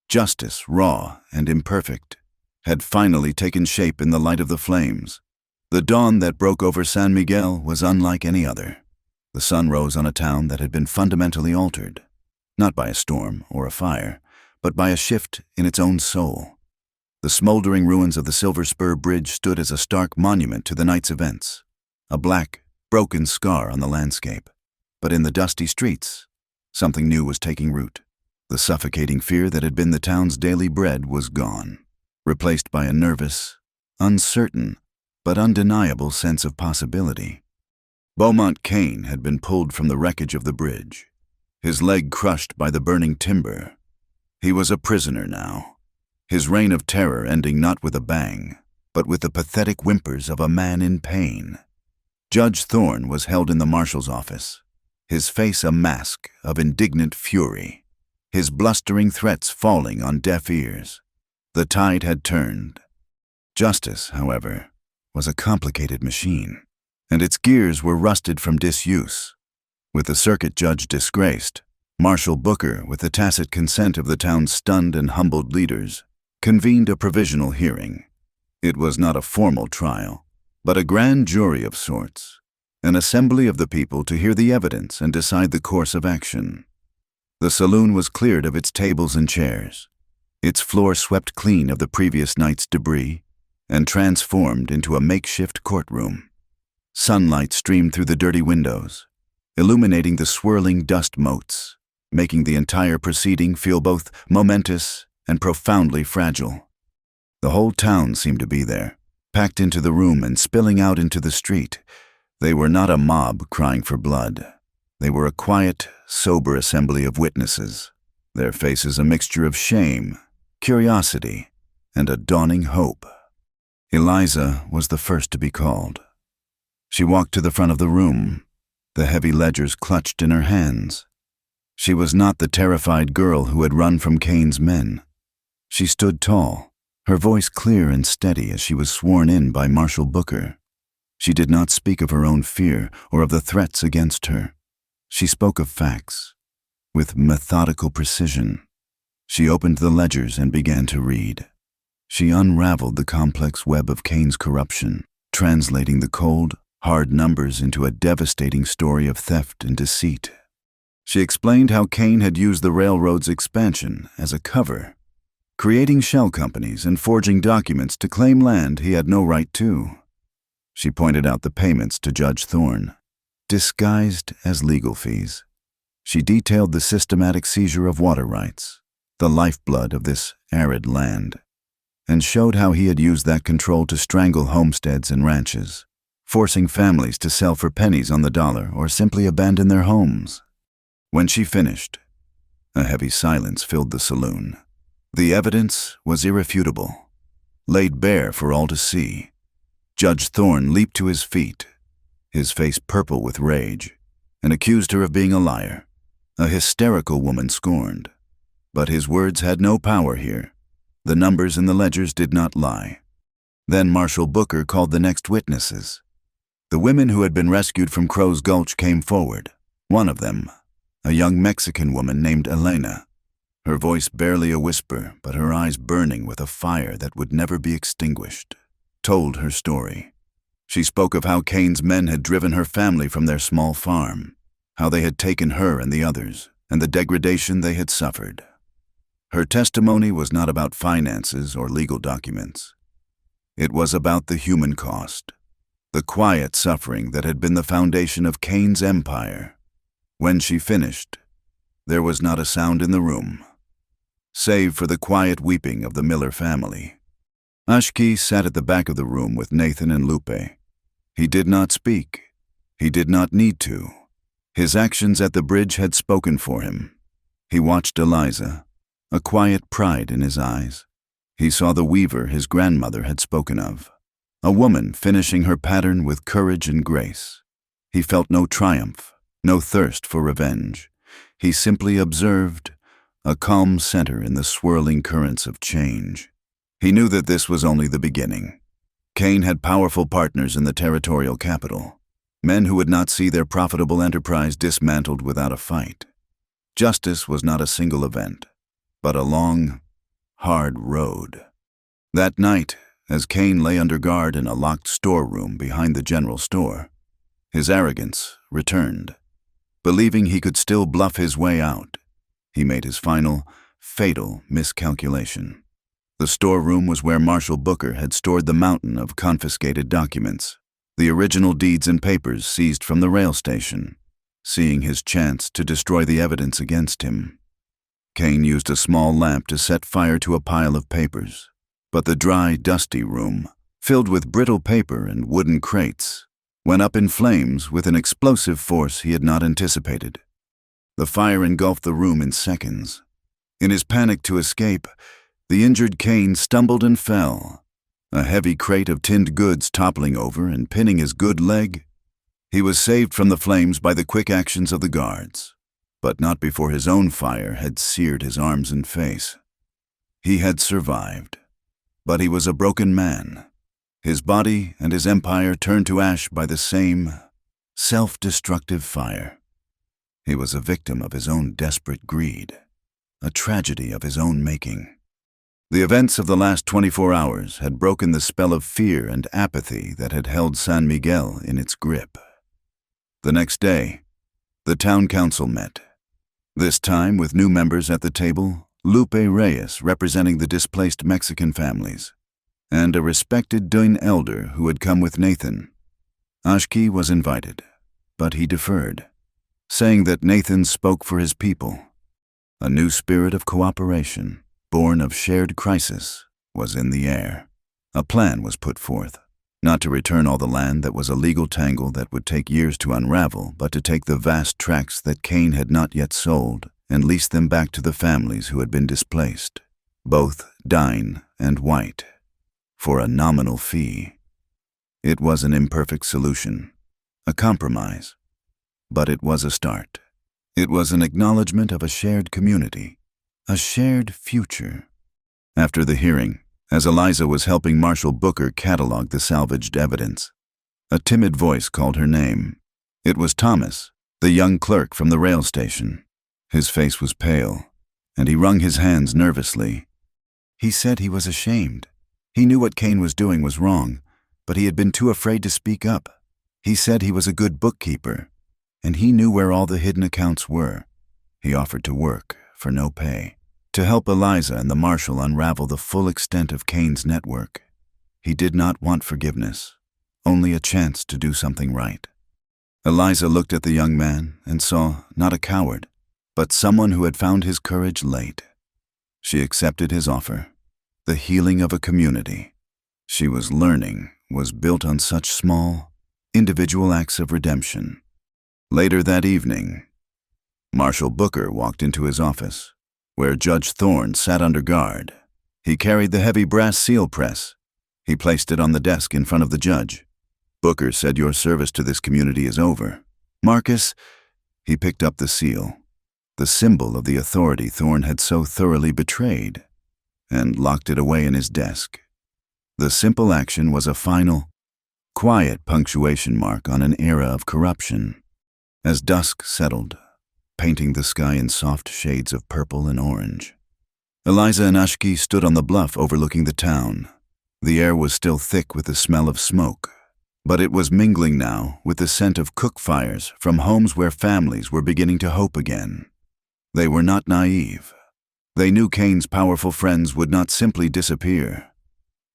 Justice, raw and imperfect, had finally taken shape in the light of the flames. The dawn that broke over San Miguel was unlike any other. The sun rose on a town that had been fundamentally altered, not by a storm or a fire, but by a shift in its own soul. The smoldering ruins of the Silver Spur Bridge stood as a stark monument to the night's events, a black, broken scar on the landscape. But in the dusty streets, something new was taking root. The suffocating fear that had been the town's daily bread was gone, replaced by a nervous, uncertain, but undeniable sense of possibility. Beaumont Cain had been pulled from the wreckage of the bridge, his leg crushed by the burning timber. He was a prisoner now, his reign of terror ending not with a bang, but with the pathetic whimpers of a man in pain. Judge Thorne was held in the marshal's office. his face a mask of indignant fury, his blustering threats falling on deaf ears. The tide had turned. Justice, however, was a complicated machine, and its gears were rusted from disuse. With the circuit judge disgraced, Marshal Booker, with the tacit consent of the town's stunned and humbled leaders, convened a provisional hearing. It was not a formal trial, but a grand jury of sorts, an assembly of the people to hear the evidence and decide the course of action. The saloon was cleared of its tables and chairs, its floor swept clean of the previous night's debris, and transformed into a makeshift courtroom. Sunlight streamed through the dirty windows, illuminating the swirling dust motes, making the entire proceeding feel both momentous and profoundly fragile. The whole town seemed to be there, packed into the room and spilling out into the street. They were not a mob crying for blood. They were a quiet, sober assembly of witnesses, their faces a mixture of shame, curiosity, and a dawning hope. Eliza was the first to be called. She walked to the front of the room, the heavy ledgers clutched in her hands. She was not the terrified girl who had run from Kane's men. She stood tall, her voice clear and steady as she was sworn in by Marshal Booker. She did not speak of her own fear or of the threats against her. She spoke of facts, with methodical precision. She opened the ledgers and began to read. She unraveled the complex web of Kane's corruption, translating the cold, hard numbers into a devastating story of theft and deceit. She explained how Kane had used the railroad's expansion as a cover, creating shell companies and forging documents to claim land he had no right to. She pointed out the payments to Judge Thorne, disguised as legal fees. She detailed the systematic seizure of water rights, the lifeblood of this arid land, and showed how he had used that control to strangle homesteads and ranches, forcing families to sell for pennies on the dollar or simply abandon their homes. When she finished, a heavy silence filled the saloon. The evidence was irrefutable, laid bare for all to see. Judge Thorne leaped to his feet, his face purple with rage, and accused her of being a liar, a hysterical woman scorned. But his words had no power here. The numbers in the ledgers did not lie. Then Marshal Booker called the next witnesses. The women who had been rescued from Crow's Gulch came forward. One of them, a young Mexican woman named Elena, her voice barely a whisper, but her eyes burning with a fire that would never be extinguished, told her story. She spoke of how Kane's men had driven her family from their small farm, how they had taken her and the others, and the degradation they had suffered. Her testimony was not about finances or legal documents. It was about the human cost, the quiet suffering that had been the foundation of Kane's empire. When she finished, there was not a sound in the room, save for the quiet weeping of the Miller family. Ashki sat at the back of the room with Nathan and Lupe. He did not speak. He did not need to. His actions at the bridge had spoken for him. He watched Eliza, a quiet pride in his eyes. He saw the weaver his grandmother had spoken of, a woman finishing her pattern with courage and grace. He felt no triumph, no thirst for revenge. He simply observed, a calm center in the swirling currents of change. He knew that this was only the beginning. Kane had powerful partners in the territorial capital, men who would not see their profitable enterprise dismantled without a fight. Justice was not a single event, but a long, hard road. That night, as Kane lay under guard in a locked storeroom behind the general store, his arrogance returned. Believing he could still bluff his way out, he made his final, fatal miscalculation. The storeroom was where Marshal Booker had stored the mountain of confiscated documents, the original deeds and papers seized from the rail station. Seeing his chance to destroy the evidence against him, Kane used a small lamp to set fire to a pile of papers. But the dry, dusty room, filled with brittle paper and wooden crates, went up in flames with an explosive force he had not anticipated. The fire engulfed the room in seconds. In his panic to escape, the injured Kane stumbled and fell, a heavy crate of tinned goods toppling over and pinning his good leg. He was saved from the flames by the quick actions of the guards, but not before his own fire had seared his arms and face. He had survived, but he was a broken man. His body and his empire turned to ash by the same self-destructive fire. He was a victim of his own desperate greed, a tragedy of his own making. The events of the last 24 hours had broken the spell of fear and apathy that had held San Miguel in its grip. The next day, the town council met. This time with new members at the table, Lupe Reyes representing the displaced Mexican families, and a respected Dune elder who had come with Nathan. Ashki was invited, but he deferred, saying that Nathan spoke for his people. A new spirit of cooperation, born of shared crisis, was in the air. A plan was put forth, not to return all the land that was a legal tangle that would take years to unravel, but to take the vast tracts that Cain had not yet sold and lease them back to the families who had been displaced, both Dine and White, for a nominal fee. It was an imperfect solution, a compromise, but it was a start. It was an acknowledgement of a shared community, a shared future. After the hearing, as Eliza was helping Marshal Booker catalog the salvaged evidence, a timid voice called her name. It was Thomas, the young clerk from the rail station. His face was pale, and he wrung his hands nervously. He said he was ashamed. He knew what Cain was doing was wrong, but he had been too afraid to speak up. He said he was a good bookkeeper, and he knew where all the hidden accounts were. He offered to work, for no pay, to help Eliza and the marshal unravel the full extent of Cain's network. He did not want forgiveness, only a chance to do something right. Eliza looked at the young man and saw not a coward, but someone who had found his courage late. She accepted his offer. The healing of a community, she was learning, was built on such small, individual acts of redemption. Later that evening, Marshal Booker walked into his office, where Judge Thorne sat under guard. He carried the heavy brass seal press. He placed it on the desk in front of the judge. Booker said, "Your service to this community is over. Marcus," he picked up the seal, the symbol of the authority Thorne had so thoroughly betrayed, and locked it away in his desk. The simple action was a final, quiet punctuation mark on an era of corruption. As dusk settled, painting the sky in soft shades of purple and orange, Eliza and Ashki stood on the bluff overlooking the town. The air was still thick with the smell of smoke, but it was mingling now with the scent of cook fires from homes where families were beginning to hope again. They were not naive. They knew Cain's powerful friends would not simply disappear.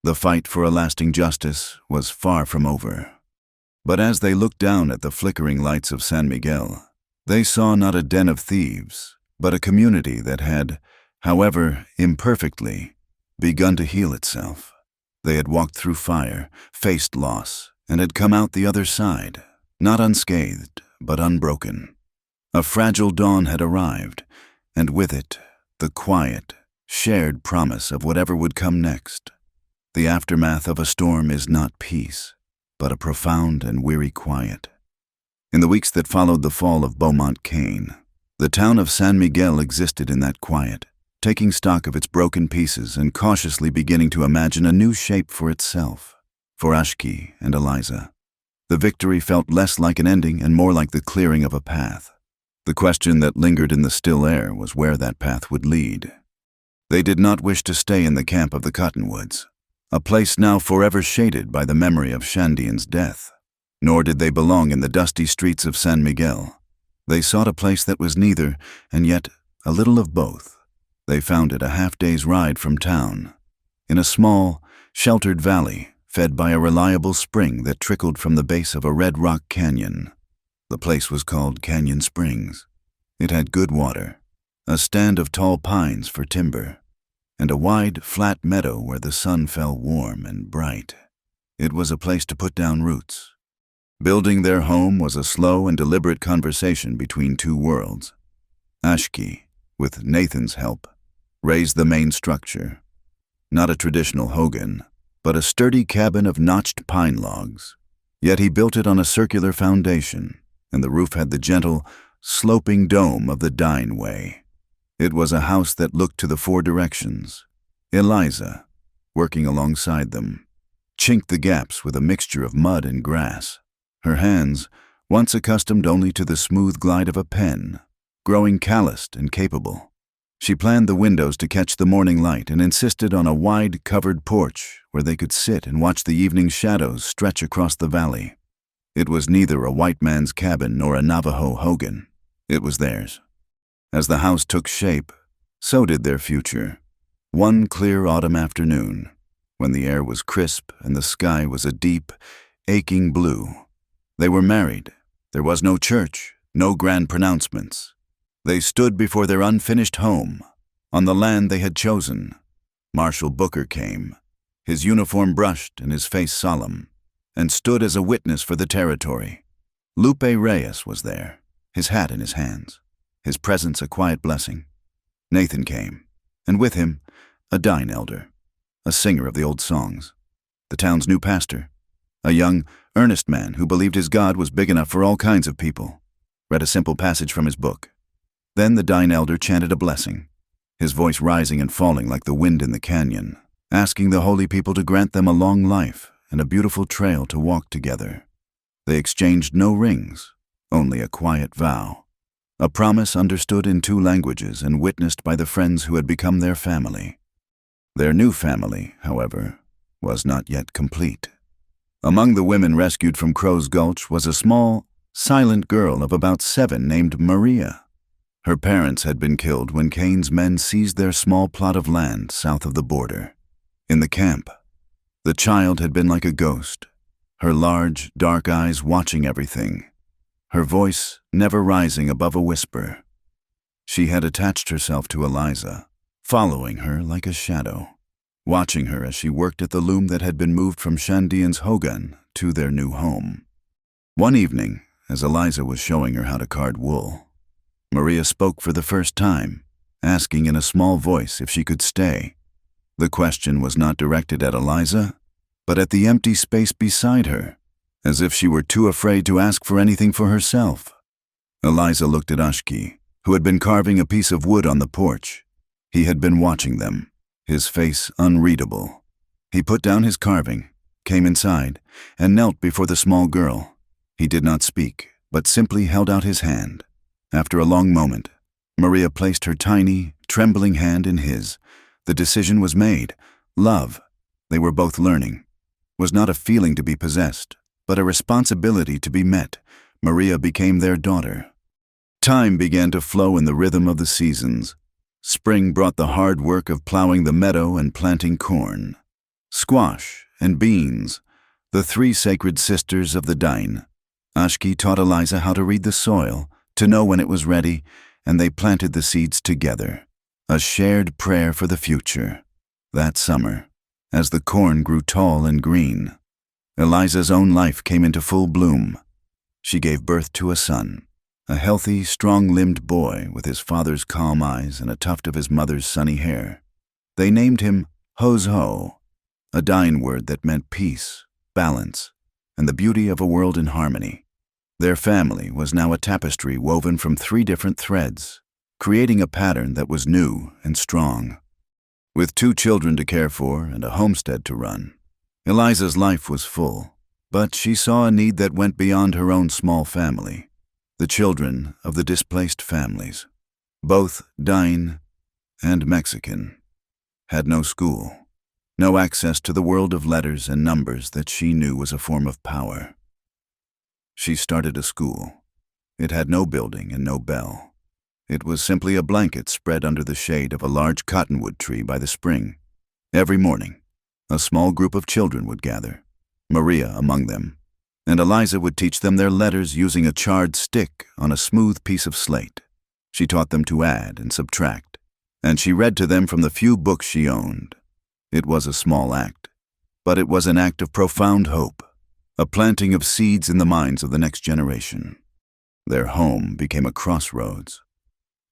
The fight for a lasting justice was far from over. But as they looked down at the flickering lights of San Miguel, they saw not a den of thieves, but a community that had, however imperfectly, begun to heal itself. They had walked through fire, faced loss, and had come out the other side, not unscathed, but unbroken. A fragile dawn had arrived, and with it, the quiet, shared promise of whatever would come next. The aftermath of a storm is not peace, but a profound and weary quiet. In the weeks that followed the fall of Beaumont Cain, the town of San Miguel existed in that quiet, taking stock of its broken pieces and cautiously beginning to imagine a new shape for itself, for Ashki and Eliza. The victory felt less like an ending and more like the clearing of a path. The question that lingered in the still air was where that path would lead. They did not wish to stay in the camp of the Cottonwoods, a place now forever shaded by the memory of Shandian's death. Nor did they belong in the dusty streets of San Miguel. They sought a place that was neither, and yet a little of both. They found it a half-day's ride from town, in a small, sheltered valley fed by a reliable spring that trickled from the base of a red rock canyon. The place was called Canyon Springs. It had good water, a stand of tall pines for timber, and a wide, flat meadow where the sun fell warm and bright. It was a place to put down roots. Building their home was a slow and deliberate conversation between two worlds. Ashki, with Nathan's help, raised the main structure. Not a traditional hogan, but a sturdy cabin of notched pine logs. Yet he built it on a circular foundation, and the roof had the gentle, sloping dome of the Dine way. It was a house that looked to the four directions. Eliza, working alongside them, chinked the gaps with a mixture of mud and grass. Her hands, once accustomed only to the smooth glide of a pen, growing calloused and capable. She planned the windows to catch the morning light and insisted on a wide, covered porch where they could sit and watch the evening shadows stretch across the valley. It was neither a white man's cabin nor a Navajo hogan. It was theirs. As the house took shape, so did their future. One clear autumn afternoon, when the air was crisp and the sky was a deep, aching blue, they were married. There was no church, no grand pronouncements. They stood before their unfinished home, on the land they had chosen. Marshal Booker came, his uniform brushed and his face solemn, and stood as a witness for the territory. Lupe Reyes was there, his hat in his hands, his presence a quiet blessing. Nathan came, and with him, a Dine elder, a singer of the old songs, the town's new pastor, a young, earnest man who believed his God was big enough for all kinds of people, read a simple passage from his book. Then the Dine elder chanted a blessing, his voice rising and falling like the wind in the canyon, asking the holy people to grant them a long life and a beautiful trail to walk together. They exchanged no rings, only a quiet vow, a promise understood in two languages and witnessed by the friends who had become their family. Their new family, however, was not yet complete. Among the women rescued from Crow's Gulch was a small, silent girl of about 7 named Maria. Her parents had been killed when Cain's men seized their small plot of land south of the border. In the camp, the child had been like a ghost, her large, dark eyes watching everything, her voice never rising above a whisper. She had attached herself to Eliza, following her like a shadow, watching her as she worked at the loom that had been moved from Shandian's hogan to their new home. One evening, as Eliza was showing her how to card wool, Maria spoke for the first time, asking in a small voice if she could stay. The question was not directed at Eliza, but at the empty space beside her, as if she were too afraid to ask for anything for herself. Eliza looked at Ashki, who had been carving a piece of wood on the porch. He had been watching them, his face unreadable. He put down his carving, came inside, and knelt before the small girl. He did not speak, but simply held out his hand. After a long moment, Maria placed her tiny, trembling hand in his. The decision was made. Love, they were both learning, was not a feeling to be possessed, but a responsibility to be met. Maria became their daughter. Time began to flow in the rhythm of the seasons. Spring brought the hard work of plowing the meadow and planting corn. Squash and beans, the 3 sacred sisters of the Dine. Ashki taught Eliza how to read the soil, to know when it was ready, and they planted the seeds together, a shared prayer for the future. That summer, as the corn grew tall and green, Eliza's own life came into full bloom. She gave birth to a son, a healthy, strong-limbed boy with his father's calm eyes and a tuft of his mother's sunny hair. They named him Ho-Ho, a Dine word that meant peace, balance, and the beauty of a world in harmony. Their family was now a tapestry woven from 3 different threads, creating a pattern that was new and strong. With 2 children to care for and a homestead to run, Eliza's life was full, but she saw a need that went beyond her own small family, the children of the displaced families. Both Dine and Mexican had no school, no access to the world of letters and numbers that she knew was a form of power. She started a school. It had no building and no bell. It was simply a blanket spread under the shade of a large cottonwood tree by the spring. Every morning, a small group of children would gather, Maria among them, and Eliza would teach them their letters using a charred stick on a smooth piece of slate. She taught them to add and subtract, and she read to them from the few books she owned. It was a small act, but it was an act of profound hope, a planting of seeds in the minds of the next generation. Their home became a crossroads.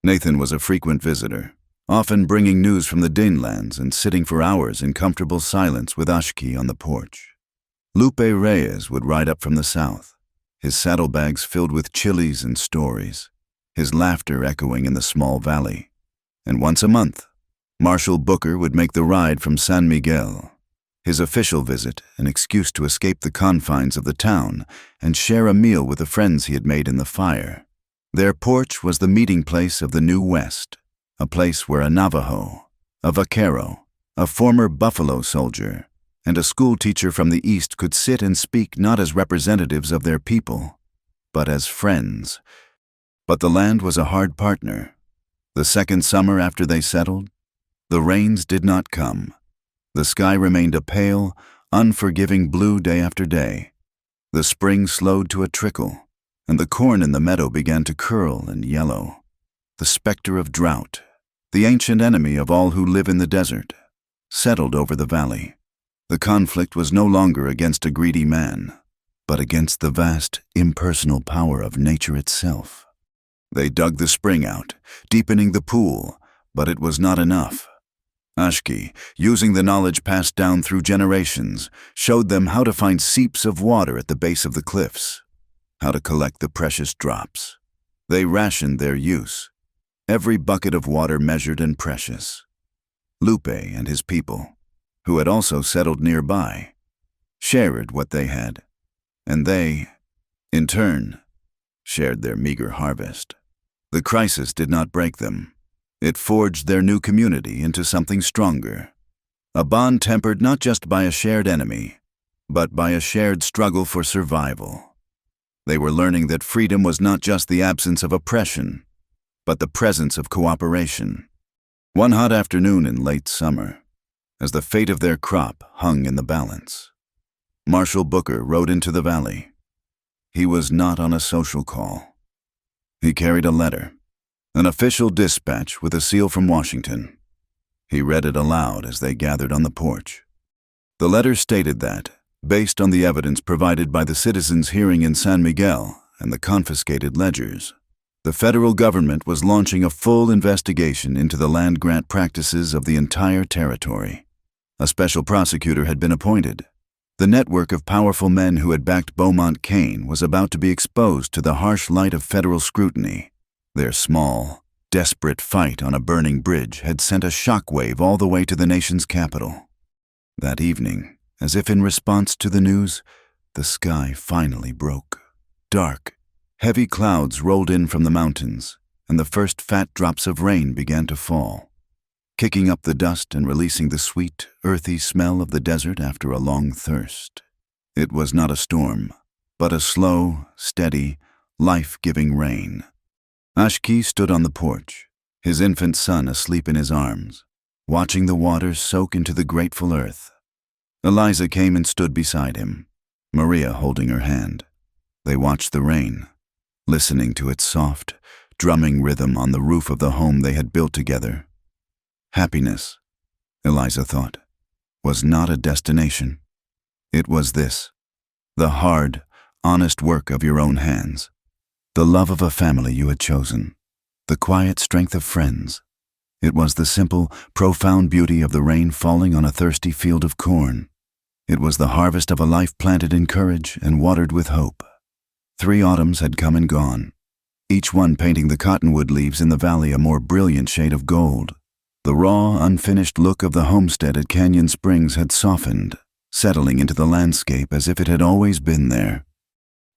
Nathan was a frequent visitor, often bringing news from the Danelands and sitting for hours in comfortable silence with Ashki on the porch. Lupe Reyes would ride up from the south, his saddlebags filled with chilies and stories, his laughter echoing in the small valley. And once a month, Marshal Booker would make the ride from San Miguel, his official visit an excuse to escape the confines of the town and share a meal with the friends he had made in the fire. Their porch was the meeting place of the New West, a place where a Navajo, a vaquero, a former buffalo soldier, and a schoolteacher from the East could sit and speak not as representatives of their people, but as friends. But the land was a hard partner. The second summer after they settled, the rains did not come. The sky remained a pale, unforgiving blue day after day. The spring slowed to a trickle, and the corn in the meadow began to curl and yellow. The specter of drought, the ancient enemy of all who live in the desert, settled over the valley. The conflict was no longer against a greedy man, but against the vast, impersonal power of nature itself. They dug the spring out, deepening the pool, but it was not enough. Ashki, using the knowledge passed down through generations, showed them how to find seeps of water at the base of the cliffs, how to collect the precious drops. They rationed their use, every bucket of water measured and precious. Lupe and his people, who had also settled nearby, shared what they had, and they, in turn, shared their meager harvest. The crisis did not break them. It forged their new community into something stronger, a bond tempered not just by a shared enemy, but by a shared struggle for survival. They were learning that freedom was not just the absence of oppression, but the presence of cooperation. One hot afternoon in late summer, as the fate of their crop hung in the balance, Marshal Booker rode into the valley. He was not on a social call. He carried a letter, an official dispatch with a seal from Washington. He read it aloud as they gathered on the porch. The letter stated that, based on the evidence provided by the citizens' hearing in San Miguel and the confiscated ledgers, the federal government was launching a full investigation into the land grant practices of the entire territory. A special prosecutor had been appointed. The network of powerful men who had backed Beaumont Kane was about to be exposed to the harsh light of federal scrutiny. Their small, desperate fight on a burning bridge had sent a shockwave all the way to the nation's capital. That evening, as if in response to the news, the sky finally broke. Dark, heavy clouds rolled in from the mountains, and the first fat drops of rain began to fall, kicking up the dust and releasing the sweet, earthy smell of the desert after a long thirst. It was not a storm, but a slow, steady, life-giving rain. Ashki stood on the porch, his infant son asleep in his arms, watching the waters soak into the grateful earth. Eliza came and stood beside him, Maria holding her hand. They watched the rain, listening to its soft, drumming rhythm on the roof of the home they had built together. Happiness, Eliza thought, was not a destination. It was this, the hard, honest work of your own hands, the love of a family you had chosen, the quiet strength of friends. It was the simple, profound beauty of the rain falling on a thirsty field of corn. It was the harvest of a life planted in courage and watered with hope. 3 autumns had come and gone, each one painting the cottonwood leaves in the valley a more brilliant shade of gold. The raw, unfinished look of the homestead at Canyon Springs had softened, settling into the landscape as if it had always been there.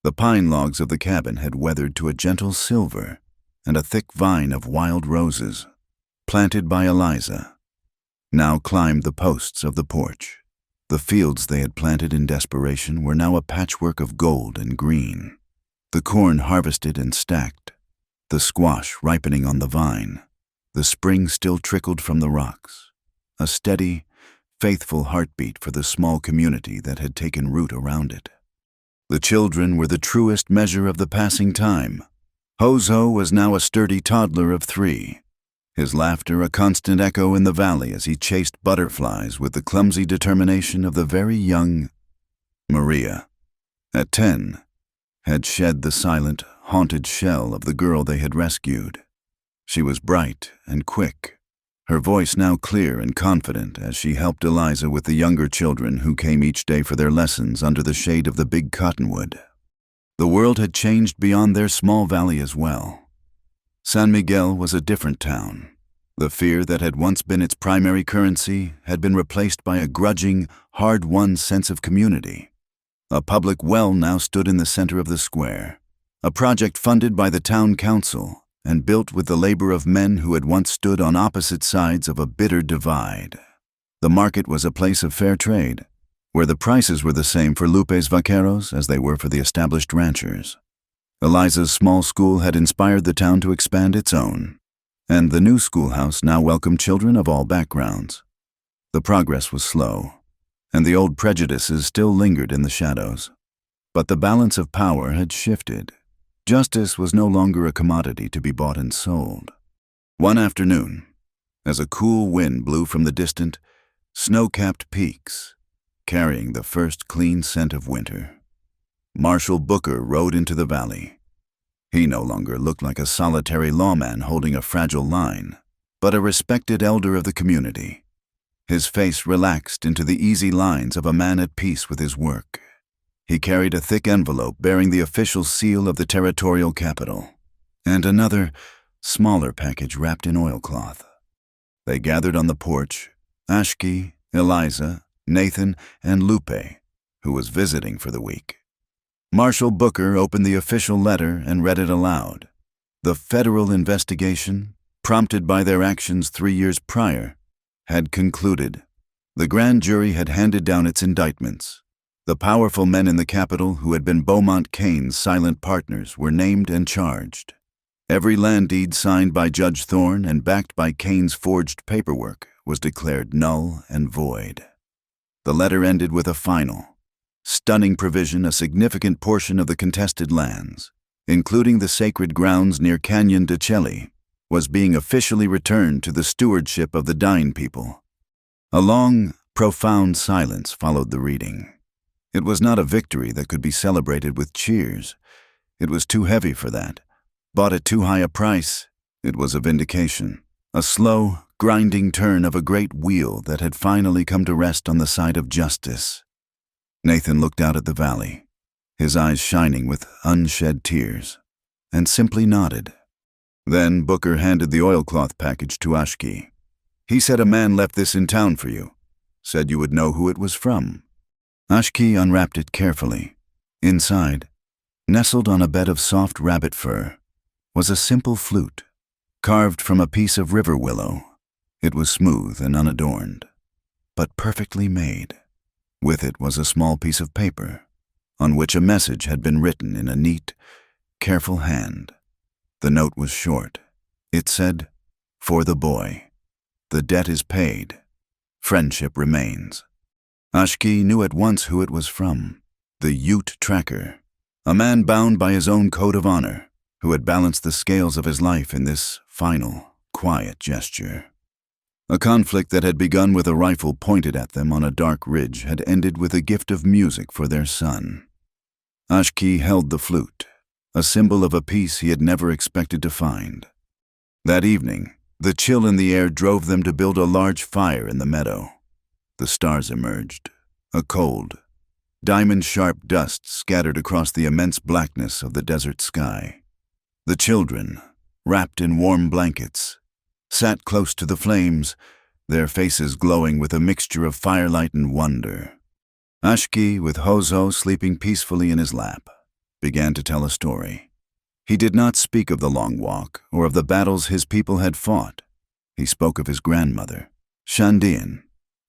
The pine logs of the cabin had weathered to a gentle silver, and a thick vine of wild roses, planted by Eliza, now climbed the posts of the porch. The fields they had planted in desperation were now a patchwork of gold and green. The corn harvested and stacked, the squash ripening on the vine. The spring still trickled from the rocks, a steady, faithful heartbeat for the small community that had taken root around it. The children were the truest measure of the passing time. Hozo was now a sturdy toddler of 3, his laughter a constant echo in the valley as he chased butterflies with the clumsy determination of the very young. Maria, at 10, had shed the silent, haunted shell of the girl they had rescued. She was bright and quick, her voice now clear and confident as she helped Eliza with the younger children who came each day for their lessons under the shade of the big cottonwood. The world had changed beyond their small valley as well. San Miguel was a different town. The fear that had once been its primary currency had been replaced by a grudging, hard-won sense of community. A public well now stood in the center of the square, a project funded by the town council and built with the labor of men who had once stood on opposite sides of a bitter divide. The market was a place of fair trade, where the prices were the same for Lupe's vaqueros as they were for the established ranchers. Eliza's small school had inspired the town to expand its own, and the new schoolhouse now welcomed children of all backgrounds. The progress was slow, and the old prejudices still lingered in the shadows. But the balance of power had shifted. Justice was no longer a commodity to be bought and sold. One afternoon, as a cool wind blew from the distant, snow-capped peaks, carrying the first clean scent of winter, Marshal Booker rode into the valley. He no longer looked like a solitary lawman holding a fragile line, but a respected elder of the community. His face relaxed into the easy lines of a man at peace with his work. He carried a thick envelope bearing the official seal of the territorial capital, and another, smaller package wrapped in oilcloth. They gathered on the porch, Ashki, Eliza, Nathan, and Lupe, who was visiting for the week. Marshal Booker opened the official letter and read it aloud. The federal investigation, prompted by their actions 3 years prior, had concluded. The grand jury had handed down its indictments. The powerful men in the capital who had been Beaumont Kane's silent partners were named and charged. Every land deed signed by Judge Thorne and backed by Kane's forged paperwork was declared null and void. The letter ended with a final, stunning provision: a significant portion of the contested lands, including the sacred grounds near Canyon de Chelly, was being officially returned to the stewardship of the dying people. A long, profound silence followed the reading. It was not a victory that could be celebrated with cheers. It was too heavy for that. Bought at too high a price, it was a vindication, a slow, grinding turn of a great wheel that had finally come to rest on the side of justice. Nathan looked out at the valley, his eyes shining with unshed tears, and simply nodded. Then Booker handed the oilcloth package to Ashki. He said a man left this in town for you, said you would know who it was from. Ashki unwrapped it carefully. Inside, nestled on a bed of soft rabbit fur, was a simple flute, carved from a piece of river willow. It was smooth and unadorned, but perfectly made. With it was a small piece of paper, on which a message had been written in a neat, careful hand. The note was short. It said, "For the boy. The debt is paid. Friendship remains." Ashki knew at once who it was from: the Ute tracker, a man bound by his own code of honor, who had balanced the scales of his life in this final, quiet gesture. A conflict that had begun with a rifle pointed at them on a dark ridge had ended with a gift of music for their son. Ashki held the flute, a symbol of a peace he had never expected to find. That evening, the chill in the air drove them to build a large fire in the meadow. The stars emerged, a cold, diamond-sharp dust scattered across the immense blackness of the desert sky. The children, wrapped in warm blankets, sat close to the flames, their faces glowing with a mixture of firelight and wonder. Ashki, with Hozo sleeping peacefully in his lap, began to tell a story. He did not speak of the long walk or of the battles his people had fought. He spoke of his grandmother, Shandian.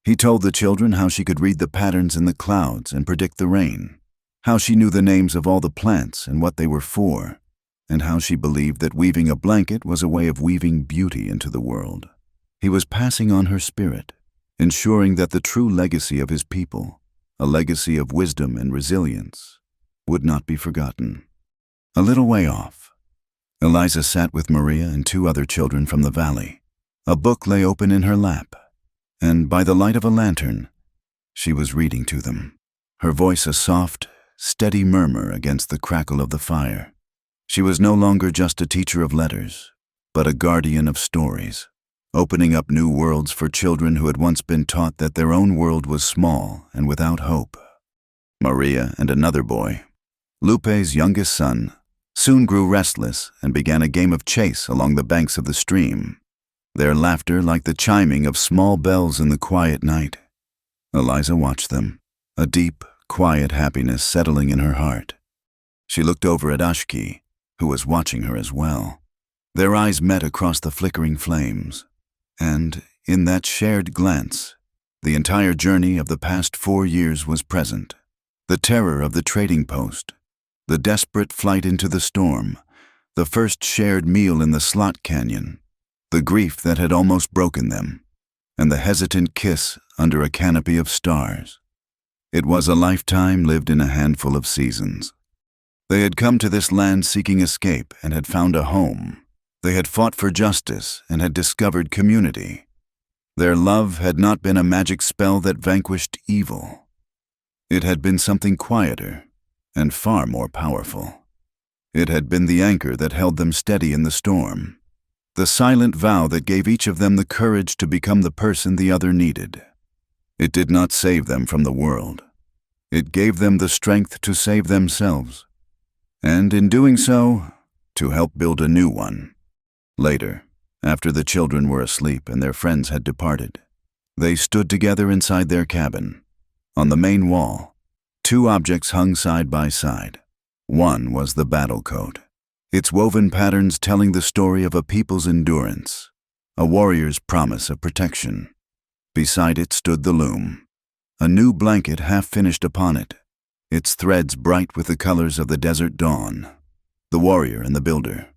He told the children how she could read the patterns in the clouds and predict the rain, how she knew the names of all the plants and what they were for, and how she believed that weaving a blanket was a way of weaving beauty into the world. He was passing on her spirit, ensuring that the true legacy of his people, a legacy of wisdom and resilience, would not be forgotten. A little way off, Eliza sat with Maria and 2 other children from the valley. A book lay open in her lap, and by the light of a lantern, she was reading to them, her voice a soft, steady murmur against the crackle of the fire. She was no longer just a teacher of letters, but a guardian of stories, opening up new worlds for children who had once been taught that their own world was small and without hope. Maria and another boy, Lupe's youngest son, soon grew restless and began a game of chase along the banks of the stream, their laughter like the chiming of small bells in the quiet night. Eliza watched them, a deep, quiet happiness settling in her heart. She looked over at Ashki, who was watching her as well. Their eyes met across the flickering flames, and, in that shared glance, the entire journey of the past 4 years was present. The terror of the trading post, the desperate flight into the storm, the first shared meal in the slot canyon, the grief that had almost broken them, and the hesitant kiss under a canopy of stars. It was a lifetime lived in a handful of seasons. They had come to this land seeking escape and had found a home. They had fought for justice and had discovered community. Their love had not been a magic spell that vanquished evil. It had been something quieter and far more powerful. It had been the anchor that held them steady in the storm, the silent vow that gave each of them the courage to become the person the other needed. It did not save them from the world. It gave them the strength to save themselves, and in doing so, to help build a new one. Later, after the children were asleep and their friends had departed, they stood together inside their cabin. On the main wall, 2 objects hung side by side. One was the battle coat, its woven patterns telling the story of a people's endurance, a warrior's promise of protection. Beside it stood the loom, a new blanket half finished upon it, its threads bright with the colors of the desert dawn. The warrior and the builder,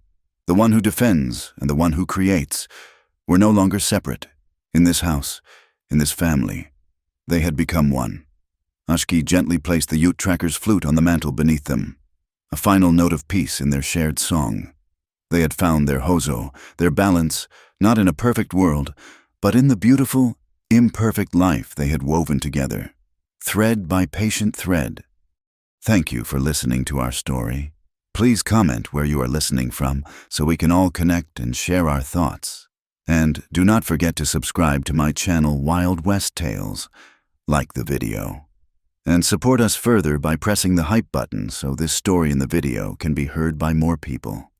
the one who defends and the one who creates, were no longer separate. In this house, in this family, they had become one. Ashki gently placed the Ute tracker's flute on the mantel beneath them, a final note of peace in their shared song. They had found their hozo, their balance, not in a perfect world, but in the beautiful, imperfect life they had woven together, thread by patient thread. Thank you for listening to our story. Please comment where you are listening from so we can all connect and share our thoughts. And do not forget to subscribe to my channel Wild West Tales, like the video, and support us further by pressing the hype button so this story in the video can be heard by more people.